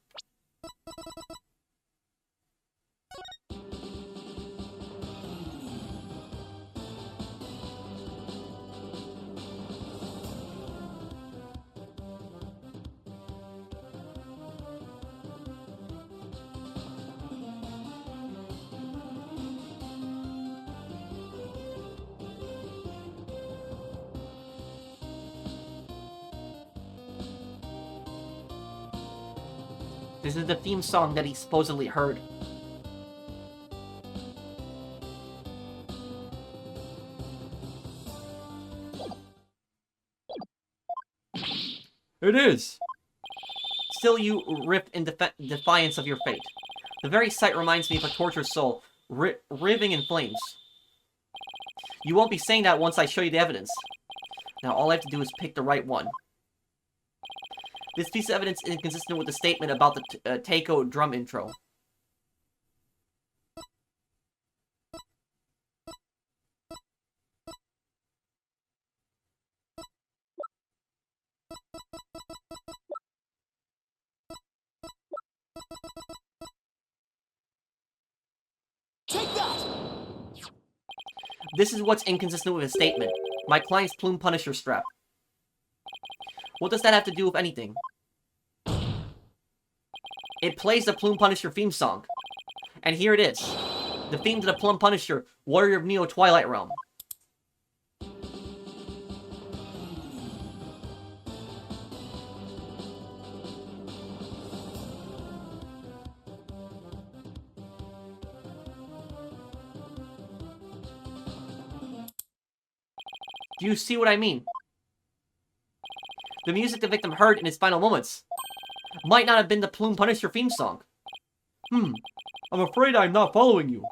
This is the theme song that he supposedly heard. It is. Still you rip in defiance of your fate. The very sight reminds me of a tortured soul, writhing in flames. You won't be saying that once I show you the evidence. Now all I have to do is pick the right one. This piece of evidence is inconsistent with the statement about the taiko drum intro. Take that! This is what's inconsistent with his statement. My client's plume punisher strap. What does that have to do with anything? It plays the Plume Punisher theme song. And here it is. The theme to the Plume Punisher, Warrior of Neo Twilight Realm. Do you see what I mean? The music the victim heard in his final moments might not have been the Plume Punisher theme song. I'm afraid I'm not following you.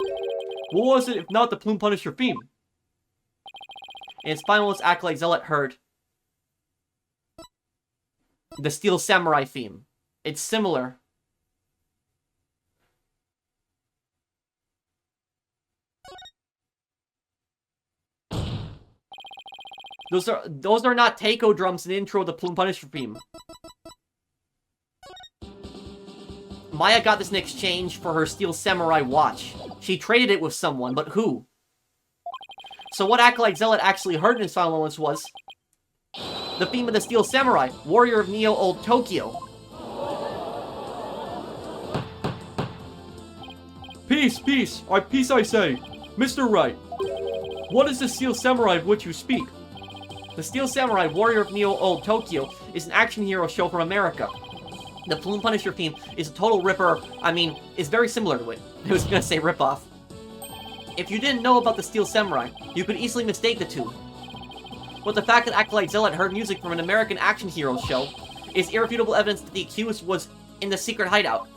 What was it if not the Plume Punisher theme? In his final moments, Acolyte Zealot heard the Steel Samurai theme. It's similar. Those are not taiko drums in the intro of the Plume Punisher theme. Maya got this in exchange for her Steel Samurai watch. She traded it with someone, but who? So what Acolyte Zealot actually heard in his final moments was the theme of the Steel Samurai, Warrior of Neo Old Tokyo. Peace, peace, peace I say. Mr. Wright, what is the Steel Samurai of which you speak? The Steel Samurai, Warrior of Neo Old Tokyo, is an action hero show from America. The Plume Punisher theme is a total ripper, is very similar to it. I was gonna say ripoff. If you didn't know about the Steel Samurai, you could easily mistake the two. But the fact that Acolyte Zealot heard music from an American action hero show is irrefutable evidence that the accused was in the secret hideout.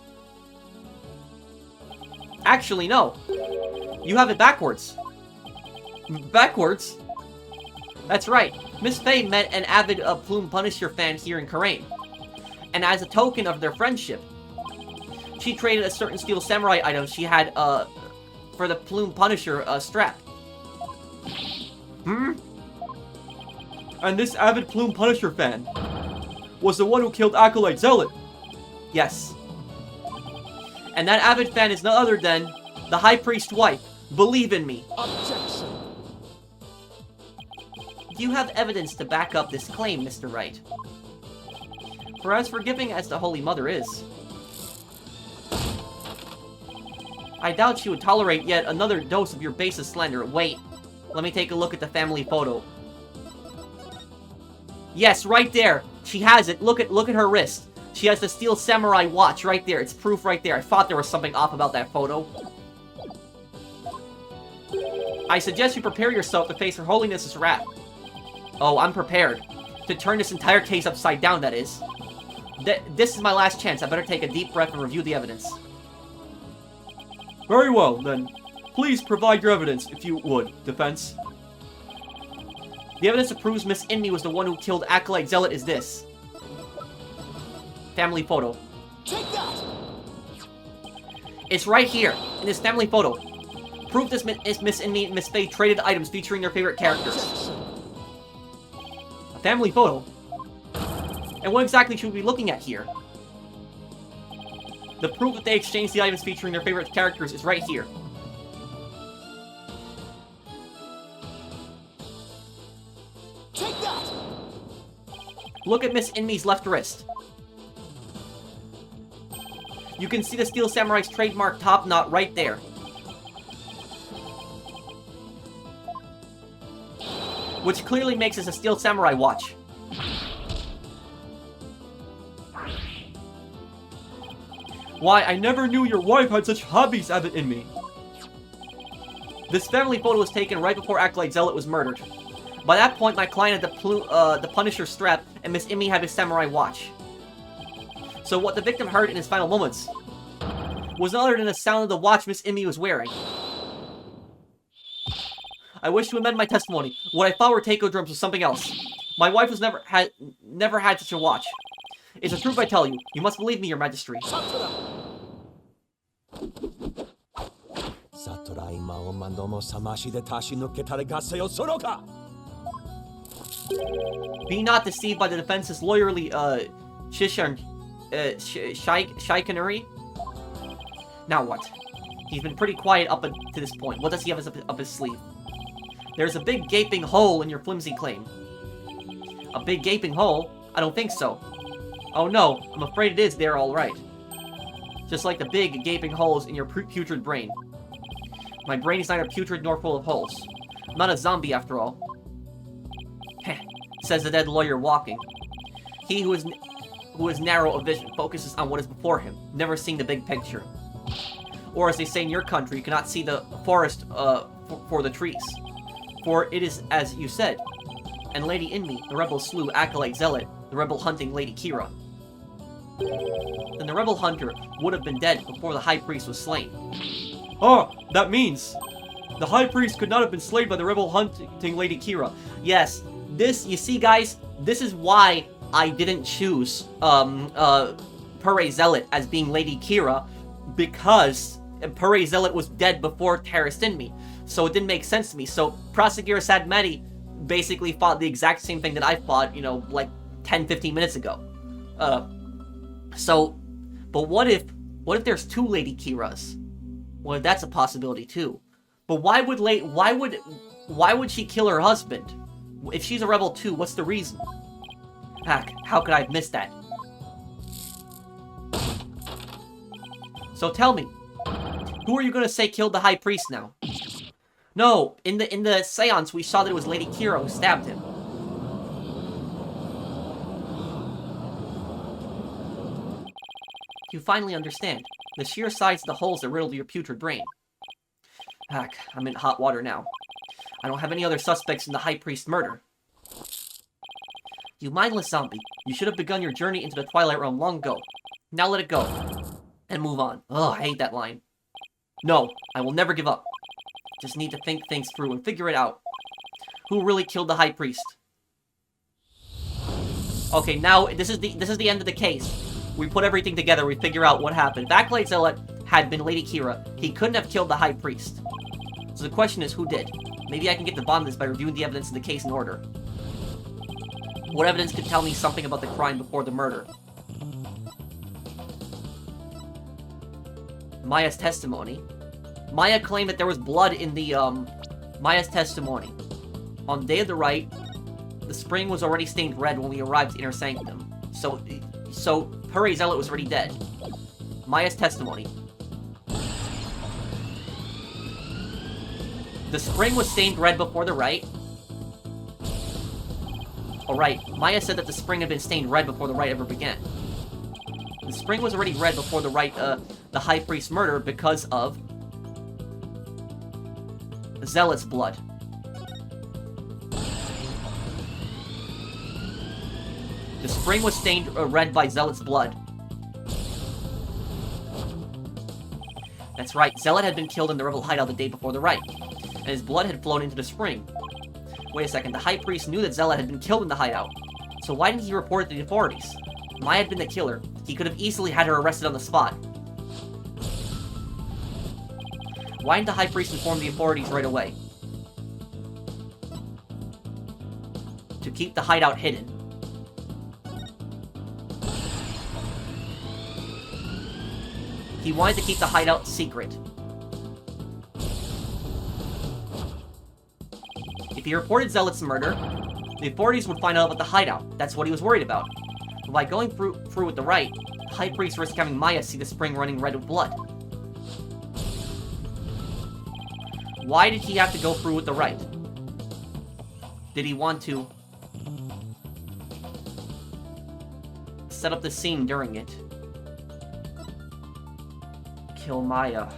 Actually, no. You have it backwards. Backwards? That's right. Miss Faye met an avid Plume Punisher fan here in Karain. And as a token of their friendship, she traded a certain Steel Samurai item she had for the Plume Punisher strap. And this avid Plume Punisher fan was the one who killed Acolyte Zealot. Yes. And that avid fan is none other than the High Priest's wife. Believe in me. Objection! Do you have evidence to back up this claim, Mr. Wright? For as forgiving as the Holy Mother is, I doubt she would tolerate yet another dose of your basest slander. Wait, let me take a look at the family photo. Yes, right there. She has it. Look at her wrist. She has the Steel Samurai watch right there. It's proof right there. I thought there was something off about that photo. I suggest you prepare yourself to face Her Holiness's wrath. Oh, I'm prepared. To turn this entire case upside down, that is. This is my last chance. I better take a deep breath and review the evidence. Very well, then. Please provide your evidence, if you would, defense. The evidence that proves Miss Inmee was the one who killed Acolyte Zealot is this. Family photo. Take that! It's right here, in this family photo. Proof this Miss Inmee and Miss Faye traded items featuring their favorite characters. Objection. A family photo? And what exactly should we be looking at here? The proof that they exchanged the items featuring their favorite characters is right here. Take that! Look at Miss Inmee's left wrist. You can see the Steel Samurai's trademark top knot right there. Which clearly makes this a Steel Samurai watch. Why, I never knew your wife had such hobbies, Abbott Inmee. This family photo was taken right before Acolyte Zealot was murdered. By that point, my client had the Punisher strap, and Miss Inmee had his samurai watch. So what the victim heard in his final moments was none other than the sound of the watch Miss Inmee was wearing. I wish to amend my testimony. What I thought were taiko drums was something else. My wife was never had such a watch. It's the truth I tell you. You must believe me, your majesty. Be not deceived by the defense's lawyerly, chicanery. Now what? He's been pretty quiet up to this point. What does he have up his sleeve? There's a big gaping hole in your flimsy claim. A big gaping hole? I don't think so. Oh no, I'm afraid it is there all right. Just like the big gaping holes in your putrid brain. My brain is neither putrid nor full of holes. I'm not a zombie after all. Heh, says the dead lawyer walking. He who is narrow of vision focuses on what is before him, never seeing the big picture. Or as they say in your country, you cannot see the forest for the trees. For it is as you said. And Lady Inmee, the rebel slew Acolyte Zealot, the rebel hunting Lady Kee'ra. Then the rebel hunter would have been dead before the high priest was slain. Oh, that means the high priest could not have been slain by the rebel hunting Lady Kee'ra. Yes, you see guys, this is why I didn't choose Purre Zealot as being Lady Kee'ra, because Purre Zealot was dead before Terrorist Inmee, so it didn't make sense to me. So Prosecutor Sadmeti basically fought the exact same thing that I fought, you know, like 10-15 minutes ago. But what if there's two Lady Kee'ras? Well, that's a possibility too. But why would she kill her husband? If she's a rebel too, what's the reason? Heck, how could I have missed that? So tell me, who are you gonna say killed the high priest now? No, in the seance we saw that it was Lady Kee'ra who stabbed him. You finally understand. The sheer size of the holes that riddled your putrid brain. Heck, I'm in hot water now. I don't have any other suspects in the high priest's murder. You mindless zombie. You should have begun your journey into the Twilight Realm long ago. Now let it go. And move on. Oh, I hate that line. No, I will never give up. Just need to think things through and figure it out. Who really killed the high priest? Okay, now this is the end of the case. We put everything together, we figure out what happened. If Acolyte Zealot had been Lady Kee'ra, he couldn't have killed the high priest. So the question is, who did? Maybe I can get to the bottom of this by reviewing the evidence in the case in order. What evidence could tell me something about the crime before the murder? Maya's testimony. Maya claimed that there was blood in the, Maya's testimony. On the day of the rite, the spring was already stained red when we arrived at Inner Sanctum. So Purre Zealot was already dead. Maya's testimony. The spring was stained red before the rite. Alright, Maya said that the spring had been stained red before the rite ever began. The spring was already red before the rite, the high priest's murder because of... Zealot's blood. The spring was stained red by Zealot's blood. That's right, Zealot had been killed in the rebel hideout the day before the riot, and his blood had flown into the spring. Wait a second, the High Priest knew that Zealot had been killed in the hideout, so why didn't he report it to the authorities? Maya had been the killer. He could have easily had her arrested on the spot. Why didn't the High Priest inform the authorities right away? To keep the hideout hidden. He wanted to keep the hideout secret. If he reported Zealot's murder, the authorities would find out about the hideout. That's what he was worried about. But by going through with the rite, the High Priest risked having Maya see the spring running red with blood. Why did he have to go through with the rite? Did he want to set up the scene during it? Kill Maya.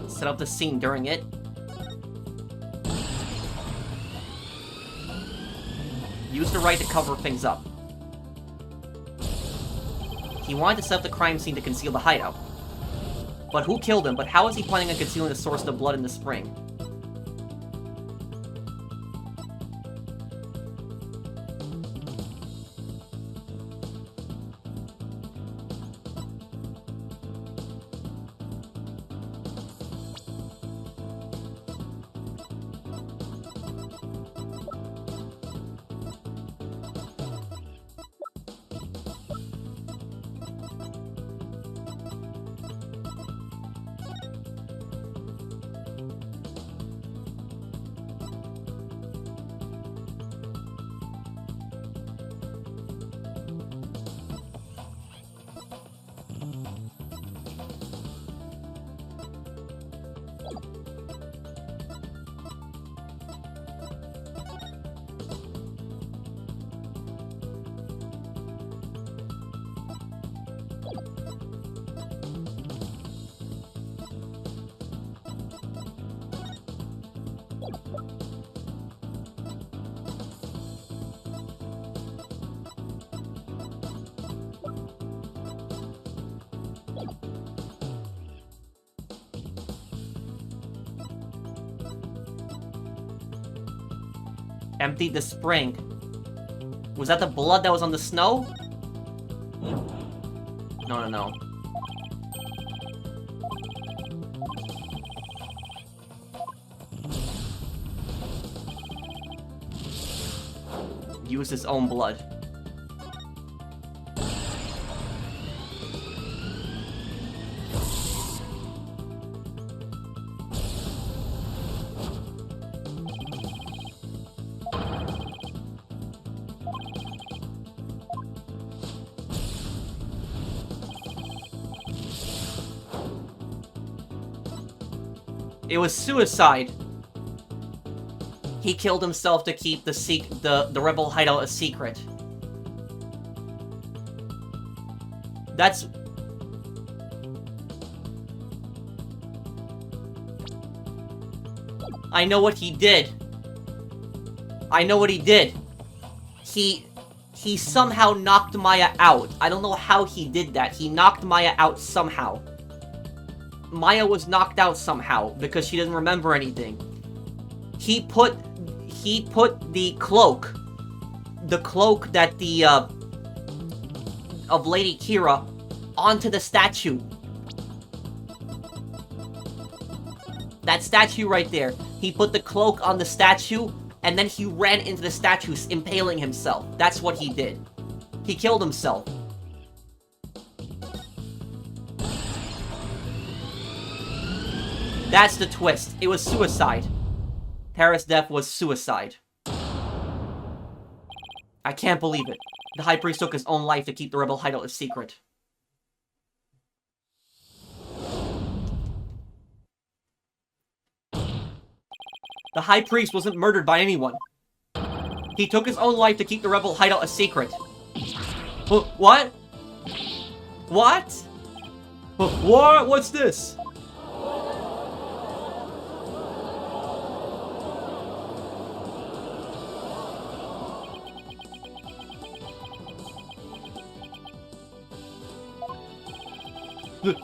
Set up the scene during it. Use the right to cover things up. He wanted to set up the crime scene to conceal the hideout. But who killed him? But how is he planning on concealing the source of the blood in the spring? Emptied the spring. Was that the blood that was on the snow? No. Used his own blood. It was suicide. He killed himself to keep the rebel hideout a secret. That's... I know what he did. I know what he did. He somehow knocked Maya out. I don't know how he did that. He knocked Maya out somehow. Maya was knocked out somehow because she didn't remember anything. He put the cloak that of Lady Kee'ra onto the statue. That statue right there. He put the cloak on the statue, and then he ran into the statue, impaling himself. That's what he did. He killed himself. That's the twist. It was suicide. Terra's death was suicide. I can't believe it. The High Priest took his own life to keep the rebel hideout a secret. The High Priest wasn't murdered by anyone. He took his own life to keep the rebel hideout a secret. What? What? What? What's this?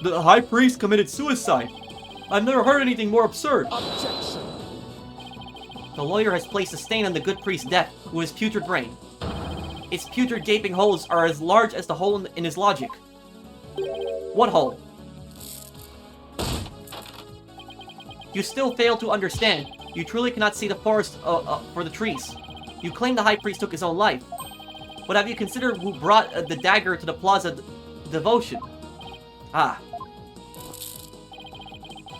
The High Priest committed suicide. I've never heard anything more absurd. Objection. The lawyer has placed a stain on the good priest's death with his putrid brain. Its putrid gaping holes are as large as the hole in his logic. What hole? You still fail to understand. You truly cannot see the forest for the trees. You claim the High Priest took his own life. But have you considered who brought the dagger to the Plaza Devotion? Ah.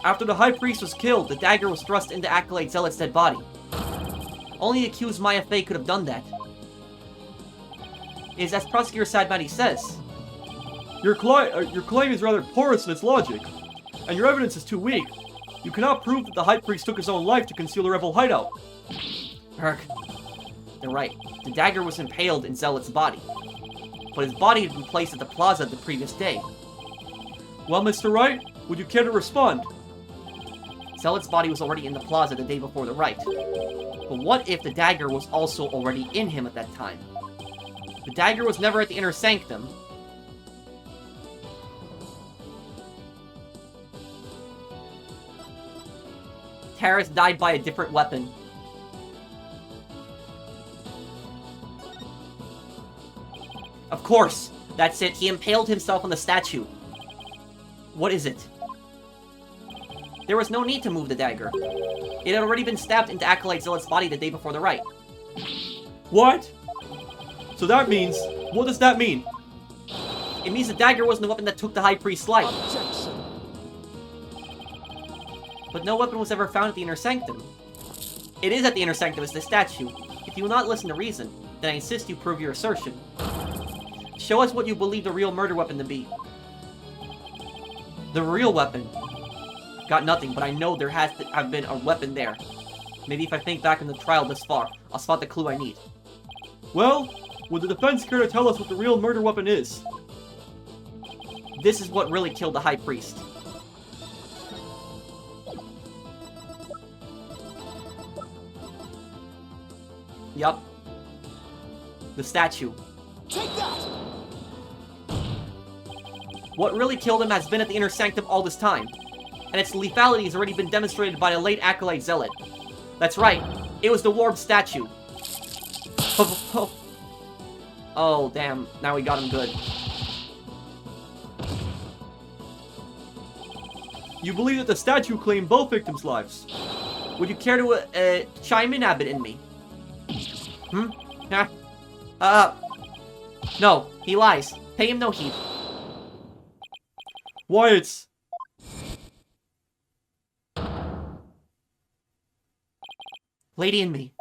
After the High Priest was killed, the dagger was thrust into Acolyte Zealot's dead body. Only the accused Maya Fey could have done that. It is as Prosecutor Sadmati says. Your claim is rather porous in its logic, and your evidence is too weak. You cannot prove that the High Priest took his own life to conceal the rebel hideout. Herc, they're right. The dagger was impaled in Zealot's body. But his body had been placed at the plaza the previous day. Well, Mr. Wright, would you care to respond? Zealot's body was already in the plaza the day before the rite. But what if the dagger was also already in him at that time? The dagger was never at the inner sanctum. Terrace died by a different weapon. Of course! That's it, he impaled himself on the statue. What is it? There was no need to move the dagger. It had already been stabbed into Acolyte Zealot's body the day before the rite. What? So that means... What does that mean? It means the dagger wasn't the weapon that took the High Priest's life. Objection. But no weapon was ever found at the inner sanctum. It is at the inner sanctum as the statue. If you will not listen to reason, then I insist you prove your assertion. Show us what you believe the real murder weapon to be. The real weapon. Got nothing, but I know there has to have been a weapon there. Maybe if I think back on the trial this far, I'll spot the clue I need. Well, would the defense care to tell us what the real murder weapon is? This is what really killed the High Priest. Yup. The statue. Take that. What really killed him has been at the inner sanctum all this time. And its lethality has already been demonstrated by a late Acolyte Zealot. That's right. It was the Ward statue. Oh, damn. Now we got him good. You believe that the statue claimed both victims' lives. Would you care to, chime in a bit in me? No. He lies. Pay him no heed. Why, it's... Lady in me.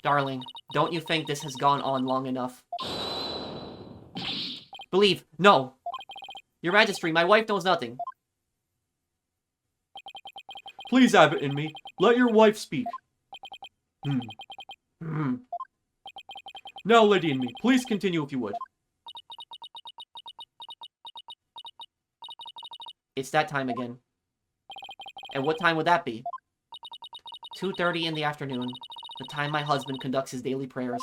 Darling, don't you think this has gone on long enough? Believe. No. Your Majesty, my wife knows nothing. Please, Abbot in me, let your wife speak. Now, Lady in me, please continue if you would. It's that time again. And what time would that be? 2:30 in the afternoon, the time my husband conducts his daily prayers,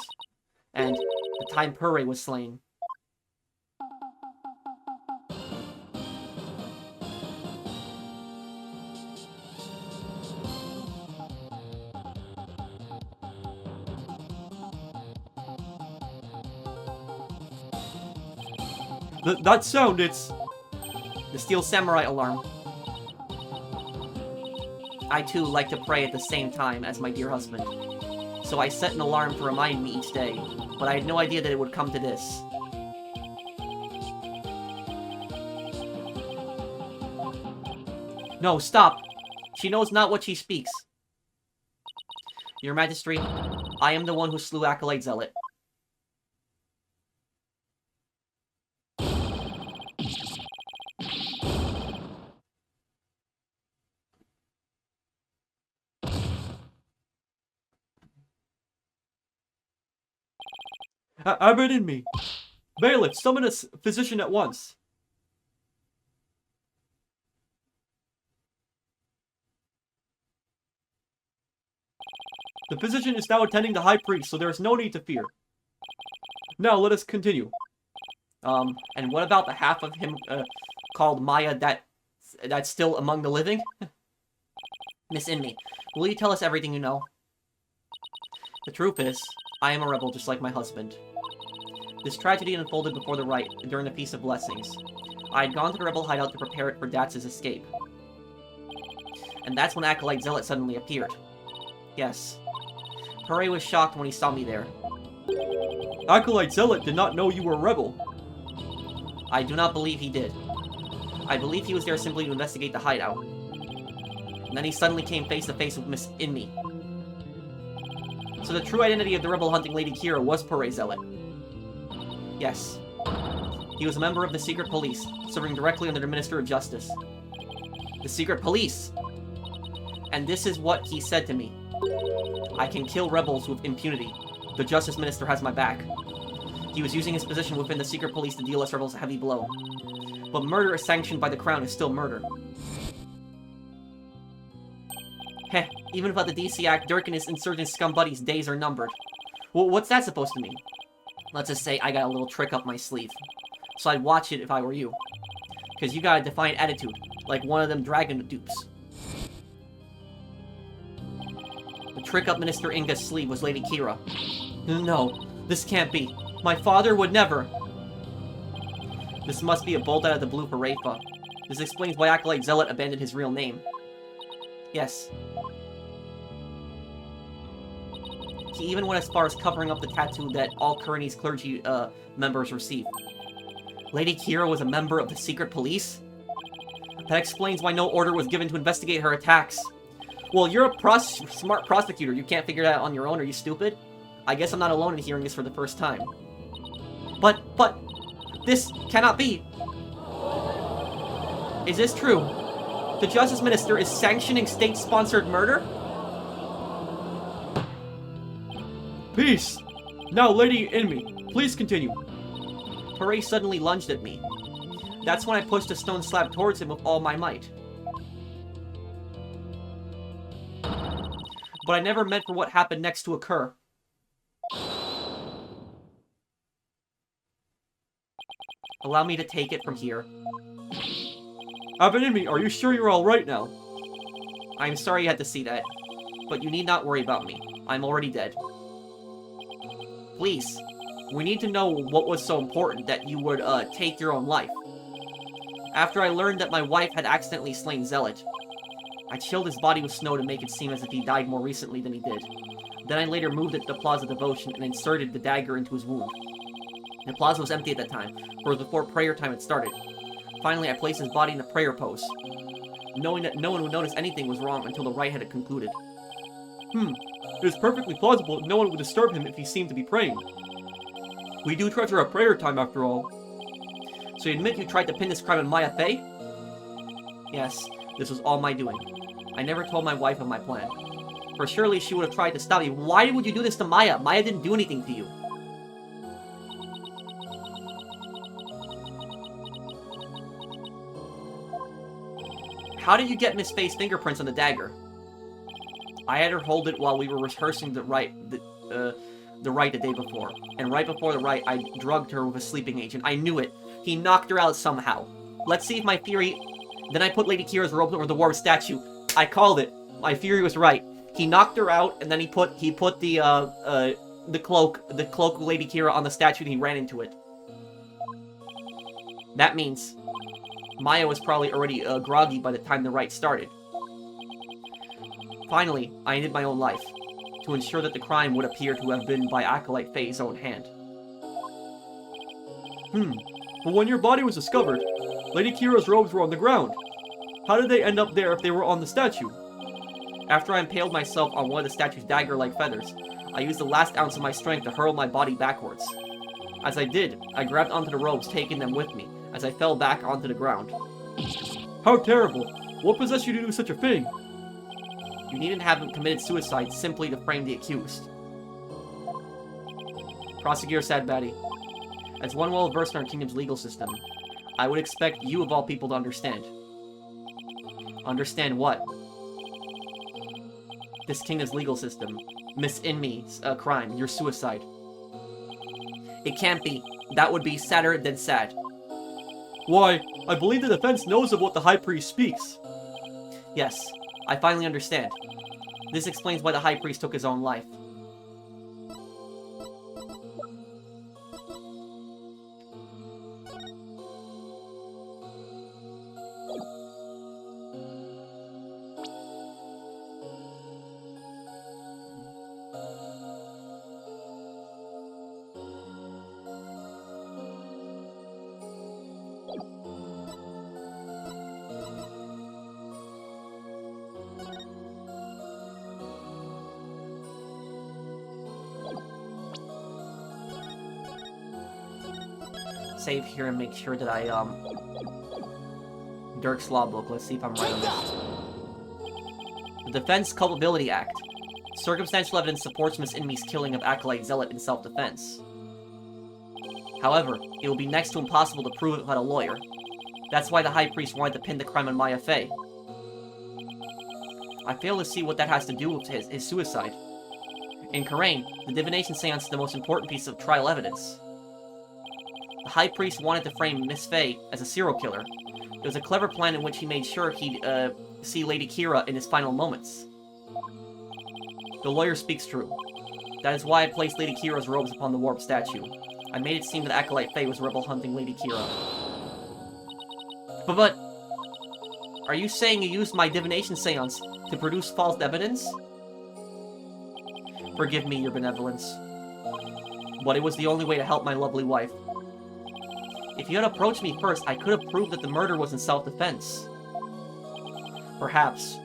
and the time Purre was slain. That sound, it's... The Steel Samurai alarm. I too like to pray at the same time as my dear husband. So I set an alarm to remind me each day, but I had no idea that it would come to this. No, stop! She knows not what she speaks. Your Majesty, I am the one who slew Acolyte Zealot. Abandon me. Bailiff, summon a physician at once. The physician is now attending the high priest, so there is no need to fear. Now let us continue. And what about the half of him, called Maya that's still among the living? Miss Inmate, will you tell us everything you know? The truth is, I am a rebel just like my husband. This tragedy unfolded before the rite, during the Feast of Blessings. I had gone to the rebel hideout to prepare it for Datz's escape. And that's when Acolyte Zealot suddenly appeared. Yes. Purre was shocked when he saw me there. Acolyte Zealot did not know you were a rebel. I do not believe he did. I believe he was there simply to investigate the hideout. And then he suddenly came face to face with Miss Inmate. So the true identity of the rebel-hunting Lady Kee'ra was Purre Zealot. Yes. He was a member of the secret police, serving directly under the Minister of Justice. The secret police! And this is what he said to me. I can kill rebels with impunity. The Justice Minister has my back. He was using his position within the secret police to deal us rebels a heavy blow. But murder is sanctioned by the Crown is still murder. Heh, even without the DC Act, Dirk and his insurgent scum buddies' days are numbered. Well, what's that supposed to mean? Let's just say I got a little trick up my sleeve. So I'd watch it if I were you. Because you got a defiant attitude, like one of them dragon dupes. The trick up Minister Inga's sleeve was Lady Kee'ra. No, this can't be. My father would never. This must be a bolt out of the blue for Rafa. This explains why Acolyte Zealot abandoned his real name. Yes. He even went as far as covering up the tattoo that all Kearney's clergy members receive. Lady Kee'ra was a member of the secret police? That explains why no order was given to investigate her attacks. Well, you're a smart prosecutor. You can't figure that out on your own. Are you stupid? I guess I'm not alone in hearing this for the first time. But, this cannot be. Is this true? The Justice Minister is sanctioning state-sponsored murder? Peace! Now, Lady Inmate, please continue. Purre suddenly lunged at me. That's when I pushed a stone slab towards him with all my might. But I never meant for what happened next to occur. Allow me to take it from here. Inmate, are you sure you're alright now? I'm sorry you had to see that, but you need not worry about me. I'm already dead. Please, we need to know what was so important that you would, take your own life. After I learned that my wife had accidentally slain Zealot, I chilled his body with snow to make it seem as if he died more recently than he did. Then I later moved it to the Plaza Devotion and inserted the dagger into his wound. The plaza was empty at that time, for it was before prayer time had started. Finally, I placed his body in the prayer pose, knowing that no one would notice anything was wrong until the rite had concluded. It is perfectly plausible that no one would disturb him if he seemed to be praying. We do treasure our prayer time, after all. So you admit you tried to pin this crime on Maya Fey? Yes, this was all my doing. I never told my wife of my plan. For surely she would have tried to stop me. Why would you do this to Maya? Maya didn't do anything to you. How did you get Miss Faye's fingerprints on the dagger? I had her hold it while we were rehearsing the rite the day before. And right before the rite, I drugged her with a sleeping agent. I knew it. He knocked her out somehow. Let's see if my theory... Then I put Lady Kee'ra's robe over the war statue. I called it. My theory was right. He knocked her out, and then he put the cloak of Lady Kee'ra on the statue, and he ran into it. That means Maya was probably already groggy by the time the rite started. Finally, I ended my own life, to ensure that the crime would appear to have been by Acolyte Faye's own hand. But when your body was discovered, Lady Kee'ra's robes were on the ground. How did they end up there if they were on the statue? After I impaled myself on one of the statue's dagger-like feathers, I used the last ounce of my strength to hurl my body backwards. As I did, I grabbed onto the robes, taking them with me, as I fell back onto the ground. How terrible! What possessed you to do such a thing? You needn't have committed suicide simply to frame the accused. Prosecutor Sadbadi, as one well-versed in our kingdom's legal system, I would expect you of all people to understand. Understand what? This kingdom's legal system. Miss Inme's crime, your suicide. It can't be. That would be sadder than sad. Why, I believe the defense knows of what the High Priest speaks. Yes, I finally understand. This explains why the High Priest took his own life. Save here and make sure that I, Dirk's Law Book. Let's see if I'm right on this. The Defense Culpability Act. Circumstantial evidence supports Miss Inme's killing of Acolyte Zealot in self-defense. However, it will be next to impossible to prove it without a lawyer. That's why the High Priest wanted to pin the crime on Maya Fey. I fail to see what that has to do with his suicide. In Karain, the divination seance is the most important piece of trial evidence. The High Priest wanted to frame Miss Fey as a serial killer. It was a clever plan in which he made sure he'd see Lady Kee'ra in his final moments. The lawyer speaks true. That is why I placed Lady Kee'ra's robes upon the warped statue. I made it seem that Acolyte Fey was rebel hunting Lady Kee'ra. But... Are you saying you used my divination seance to produce false evidence? Forgive me, your benevolence. But it was the only way to help my lovely wife. If you had approached me first, I could have proved that the murder was in self-defense. Perhaps.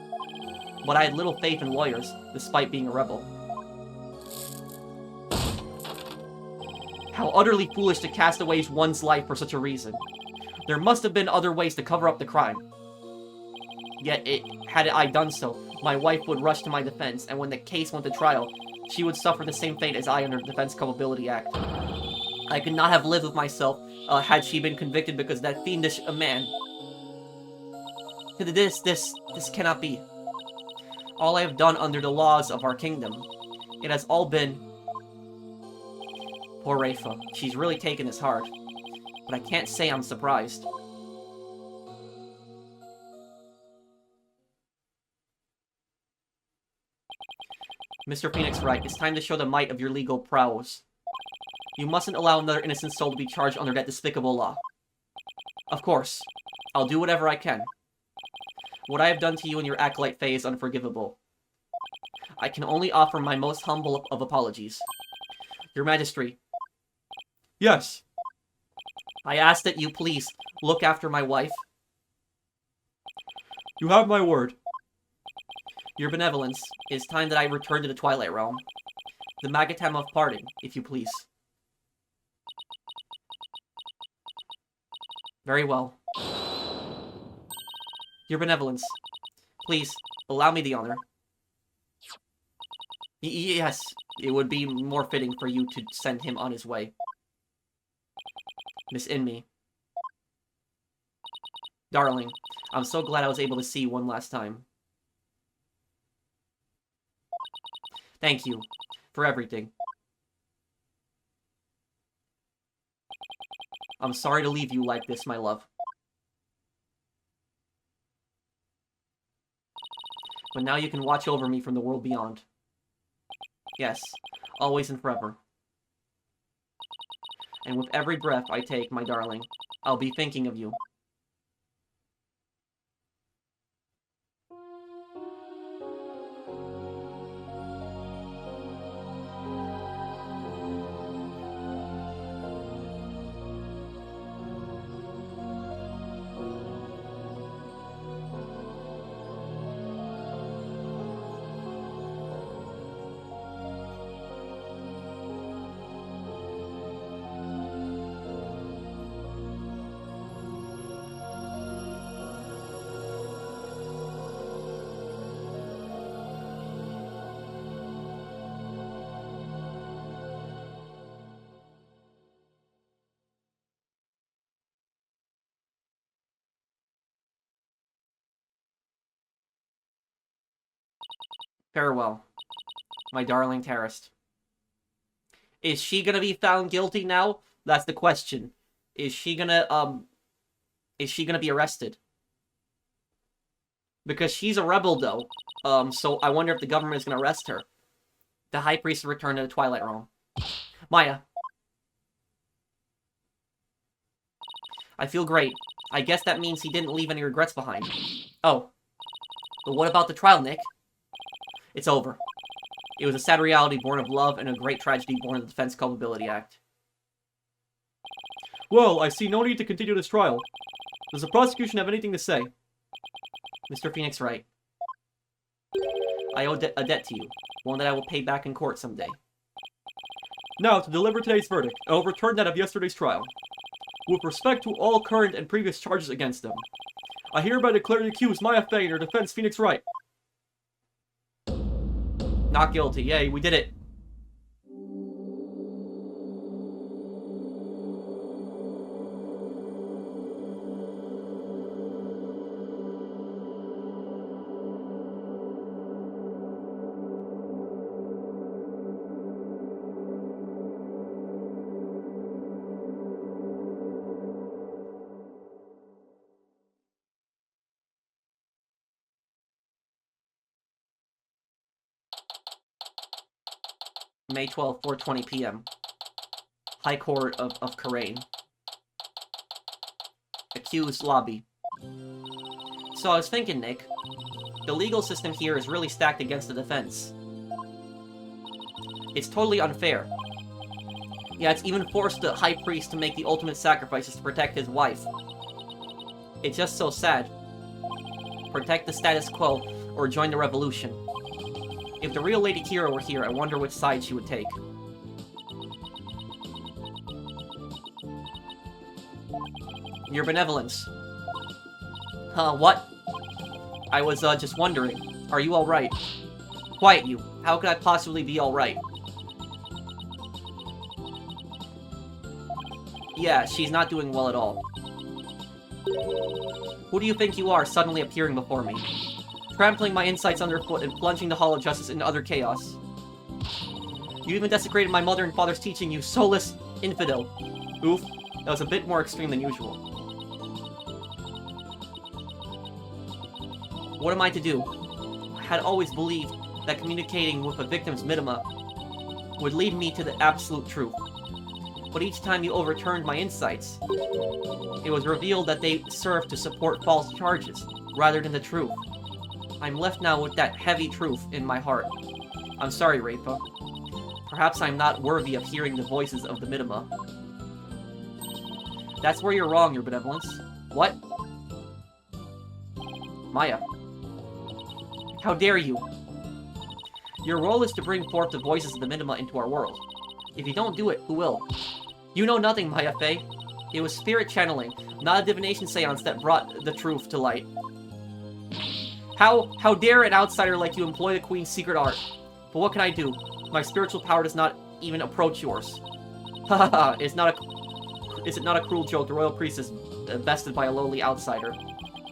But I had little faith in lawyers, despite being a rebel. How utterly foolish to cast away one's life for such a reason. There must have been other ways to cover up the crime. Yet, had I done so, my wife would rush to my defense, and when the case went to trial, she would suffer the same fate as I under the Defense Culpability Act. I could not have lived with myself had she been convicted because that fiendish man. This cannot be. All I have done under the laws of our kingdom, it has all been... Poor Rafa, she's really taken this hard. But I can't say I'm surprised. Mr. Pheonix right, it's time to show the might of your legal prowess. You mustn't allow another innocent soul to be charged under that despicable law. Of course. I'll do whatever I can. What I have done to you and your Acolyte Faye is unforgivable. I can only offer my most humble of apologies. Your Majesty. Yes. I ask that you please look after my wife. You have my word. Your benevolence. It is time that I return to the Twilight Realm. The Magatam of Parting, if you please. Very well. Your benevolence. Please, allow me the honor. Yes, it would be more fitting for you to send him on his way. Miss Inme. Darling, I'm so glad I was able to see you one last time. Thank you for everything. I'm sorry to leave you like this, my love. But now you can watch over me from the world beyond. Yes, always and forever. And with every breath I take, my darling, I'll be thinking of you. Farewell, my darling terrorist. Is she gonna be found guilty now? That's the question. Is she gonna be arrested? Because she's a rebel, though. So I wonder if the government is gonna arrest her. The High Priest returned to the Twilight Realm. Maya. I feel great. I guess that means he didn't leave any regrets behind. Oh. But what about the trial, Nick? It's over. It was a sad reality born of love and a great tragedy born of the Defense Culpability Act. Well, I see no need to continue this trial. Does the prosecution have anything to say? Mr. Pheonix, right. I owe a debt to you. One that I will pay back in court someday. Now, to deliver today's verdict, I will return that of yesterday's trial. With respect to all current and previous charges against them, I hereby declare the accused Maya Fey and her defense Pheonix Wright. Not guilty. Yay, we did it. May 12th, 4:20 p.m. High Court of Karain. Accused lobby. So I was thinking, Nick, the legal system here is really stacked against the defense. It's totally unfair. Yeah, it's even forced the High Priest to make the ultimate sacrifices to protect his wife. It's just so sad. Protect the status quo, or join the revolution. If the real Lady Kee'ra were here, I wonder which side she would take. Your benevolence. What? I was, just wondering. Are you alright? Quiet, you. How could I possibly be alright? Yeah, she's not doing well at all. Who do you think you are, suddenly appearing before me? Trampling my insights underfoot and plunging the Hall of Justice into utter chaos. You even desecrated my mother and father's teaching, you soulless infidel. Oof, that was a bit more extreme than usual. What am I to do? I had always believed that communicating with a victim's minima would lead me to the absolute truth. But each time you overturned my insights, it was revealed that they served to support false charges, rather than the truth. I'm left now with that heavy truth in my heart. I'm sorry, Rafa. Perhaps I'm not worthy of hearing the voices of the minima. That's where you're wrong, your benevolence. What? Maya. How dare you? Your role is to bring forth the voices of the minima into our world. If you don't do it, who will? You know nothing, Maya Fey. It was spirit channeling, not a divination seance that brought the truth to light. How dare an outsider like you employ the Queen's secret art? But what can I do? My spiritual power does not even approach yours. Hahaha, is it not a cruel joke the royal priest is bested by a lowly outsider?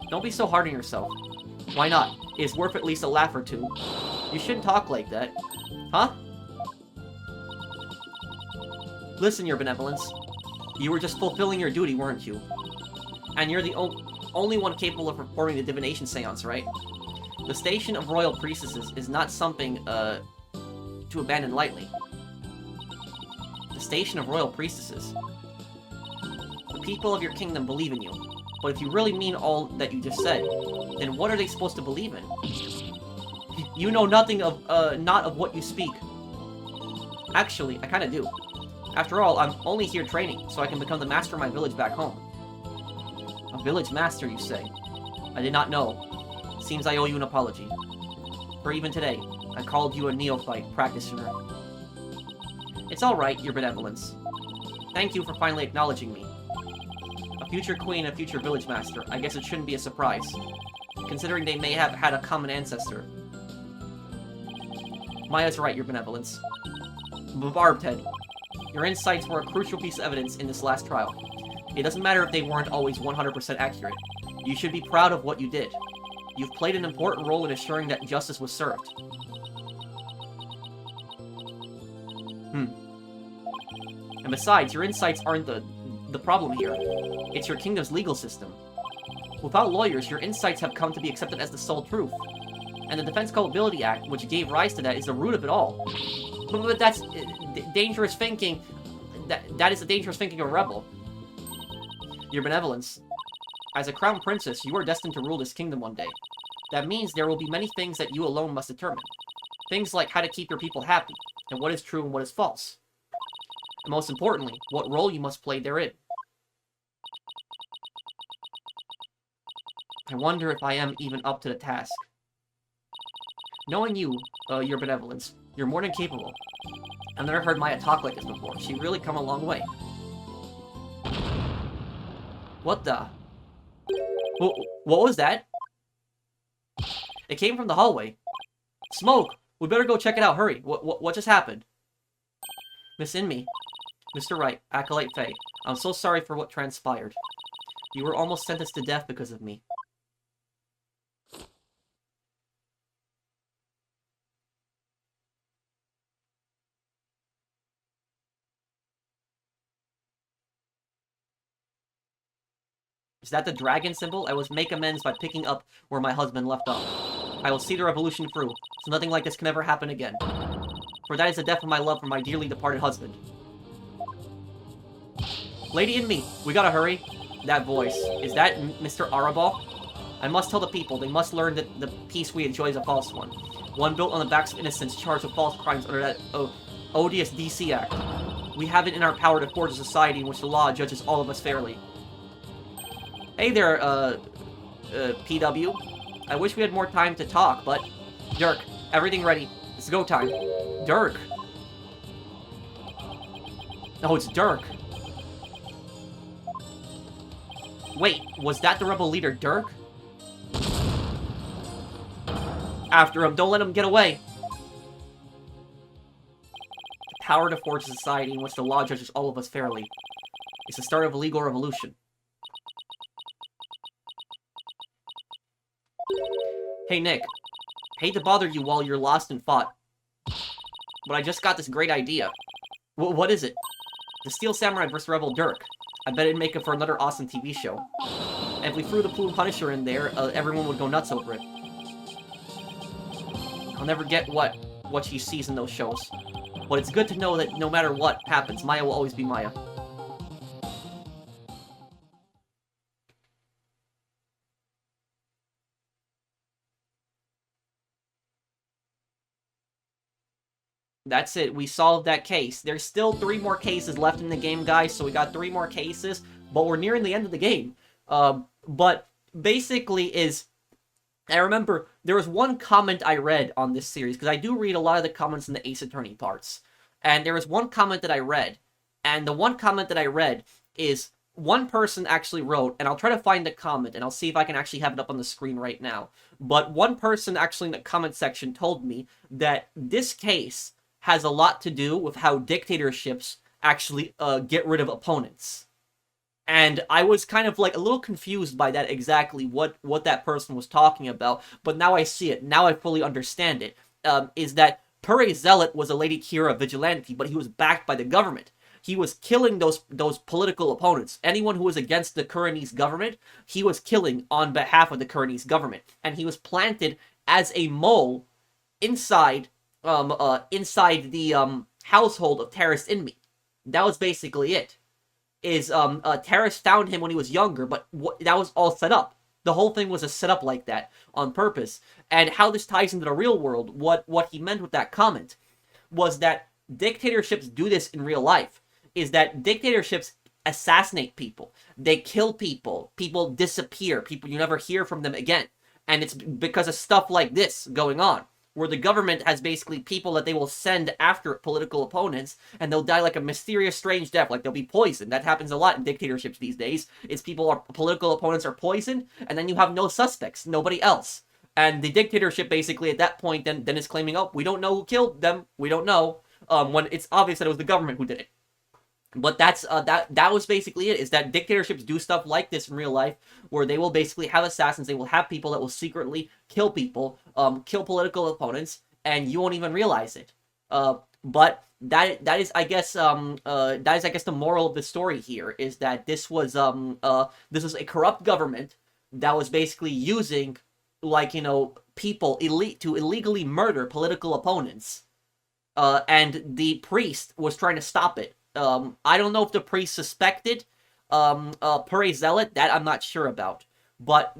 Don't be so hard on yourself. Why not? It's worth at least a laugh or two. You shouldn't talk like that. Huh? Listen, your benevolence. You were just fulfilling your duty, weren't you? And you're the only one capable of performing the divination seance, right? The station of royal priestesses is not something, to abandon lightly. The station of royal priestesses. The people of your kingdom believe in you. But if you really mean all that you just said, then what are they supposed to believe in? You know nothing of, not of what you speak. Actually, I kinda do. After all, I'm only here training, so I can become the master of my village back home. A village master, you say? I did not know. Seems I owe you an apology. For even today, I called you a neophyte practitioner. It's alright, your benevolence. Thank you for finally acknowledging me. A future queen and a future village master, I guess it shouldn't be a surprise, considering they may have had a common ancestor. Maya's right, your benevolence. Barbed head. Your insights were a crucial piece of evidence in this last trial. It doesn't matter if they weren't always 100% accurate. You should be proud of what you did. You've played an important role in assuring that justice was served. And besides, your insights aren't the problem here. It's your kingdom's legal system. Without lawyers, your insights have come to be accepted as the sole truth. And the Defense Culpability Act, which gave rise to that, is the root of it all. But that's dangerous thinking. That is the dangerous thinking of a rebel. Your benevolence. As a crown princess, you are destined to rule this kingdom one day. That means there will be many things that you alone must determine. Things like how to keep your people happy, and what is true and what is false. And most importantly, what role you must play therein. I wonder if I am even up to the task. Knowing you, your benevolence, you're more than capable. I've never heard Maya talk like this before. She really come a long way. What the? What was that? It came from the hallway. Smoke! We better go check it out, hurry. What just happened? Miss Inmi. Mr. Wright, Acolyte Faye. I'm so sorry for what transpired. You were almost sentenced to death because of me. Is that the dragon symbol? I will make amends by picking up where my husband left off. I will see the revolution through, so nothing like this can ever happen again. For that is the death of my love for my dearly departed husband. Lady and me, we gotta hurry. That voice, is that Mr. Arabal? I must tell the people, they must learn that the peace we enjoy is a false one. One built on the backs of innocents charged with false crimes under that odious DC Act. We have it in our power to forge a society in which the law judges all of us fairly. Hey there, PW. I wish we had more time to talk, but... Dirk, everything ready. It's go time. Dirk! Oh, it's Dirk. Wait, was that the rebel leader, Dirk? After him, don't let him get away. The power to forge a society in which the law judges all of us fairly. It's the start of a legal revolution. Hey, Nick. Hate to bother you while you're lost in thought, but I just got this great idea. What is it? The Steel Samurai vs. Rebel Dirk. I bet it'd make it for another awesome TV show. And if we threw the Plume Punisher in there, everyone would go nuts over it. I'll never get what she sees in those shows. But it's good to know that no matter what happens, Maya will always be Maya. That's it. We solved that case. There's still 3 more cases left in the game, guys, so we got 3 more cases, but we're nearing the end of the game. But basically I remember there was one comment I read on this series, because I do read a lot of the comments in the Ace Attorney parts. And there was one comment that I read, and the one comment that I read is one person actually wrote, and I'll try to find the comment, and I'll see if I can actually have it up on the screen right now. But one person actually in the comment section told me that this case has a lot to do with how dictatorships actually get rid of opponents. And I was kind of like a little confused by that exactly what that person was talking about, but now I see it. Now I fully understand it. Is that Pure Zealot was a Lady Kee'ra vigilante, but he was backed by the government. He was killing those political opponents. Anyone who was against the Kuranese government, he was killing on behalf of the Kuranese government. And he was planted as a mole inside the household of Terrace Inmi. That was basically it. Terrace found him when he was younger, but that was all set up. The whole thing was a setup like that on purpose. And how this ties into the real world, what he meant with that comment was that dictatorships do this in real life. Is that dictatorships assassinate people. They kill people. People disappear. People, you never hear from them again. And it's because of stuff like this going on, where the government has basically people that they will send after political opponents, and they'll die like a mysterious, strange death, like they'll be poisoned. That happens a lot in dictatorships these days. It's political opponents are poisoned, and then you have no suspects, nobody else. And the dictatorship basically at that point then is claiming, oh, we don't know who killed them, we don't know, when it's obvious that it was the government who did it. But that's that was basically it, is that dictatorships do stuff like this in real life, where they will basically have assassins, they will have people that will secretly kill people, kill political opponents, and you won't even realize it. But that is, I guess, the moral of the story here is that this was a corrupt government that was basically using, like, people elite to illegally murder political opponents, and the priest was trying to stop it. I don't know if the priest suspected Pure Zealot. That I'm not sure about, but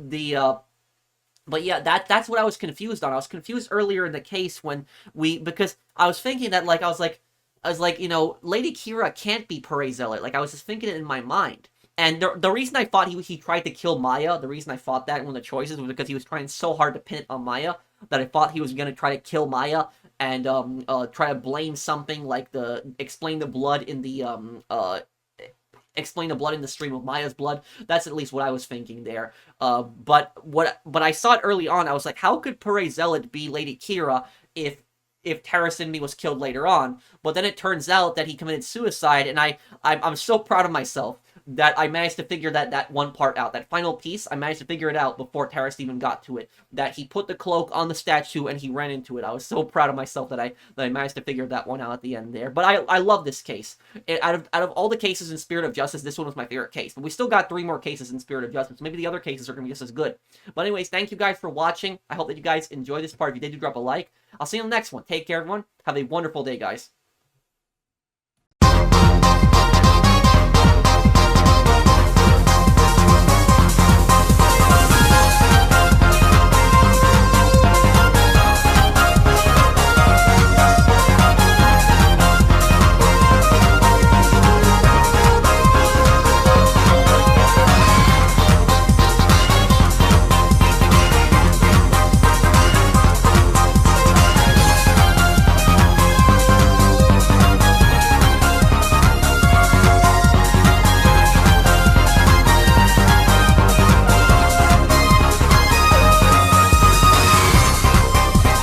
but yeah, that's what I was confused on. I was confused earlier in the case because I was thinking that, like, I was like, Lady Kee'ra can't be Pure Zealot. Like, I was just thinking it in my mind. And the reason I thought he tried to kill Maya, the reason I thought that one of the choices was because he was trying so hard to pin it on Maya that I thought he was going to try to kill Maya and try to blame something like explain the blood in the stream of Maya's blood. That's at least what I was thinking there. But I saw it early on. I was like, how could Pure Zealot be Lady Kee'ra if Terrace Enemy was killed later on? But then it turns out that he committed suicide, and I'm so proud of myself that I managed to figure that one part out. That final piece, I managed to figure it out before Terrace even got to it. That he put the cloak on the statue and he ran into it. I was so proud of myself that I managed to figure that one out at the end there. But I love this case. Out of all the cases in Spirit of Justice, this one was my favorite case. But we still got 3 more cases in Spirit of Justice. Maybe the other cases are going to be just as good. But anyways, thank you guys for watching. I hope that you guys enjoyed this part. If you did, do drop a like. I'll see you in the next one. Take care, everyone. Have a wonderful day, guys.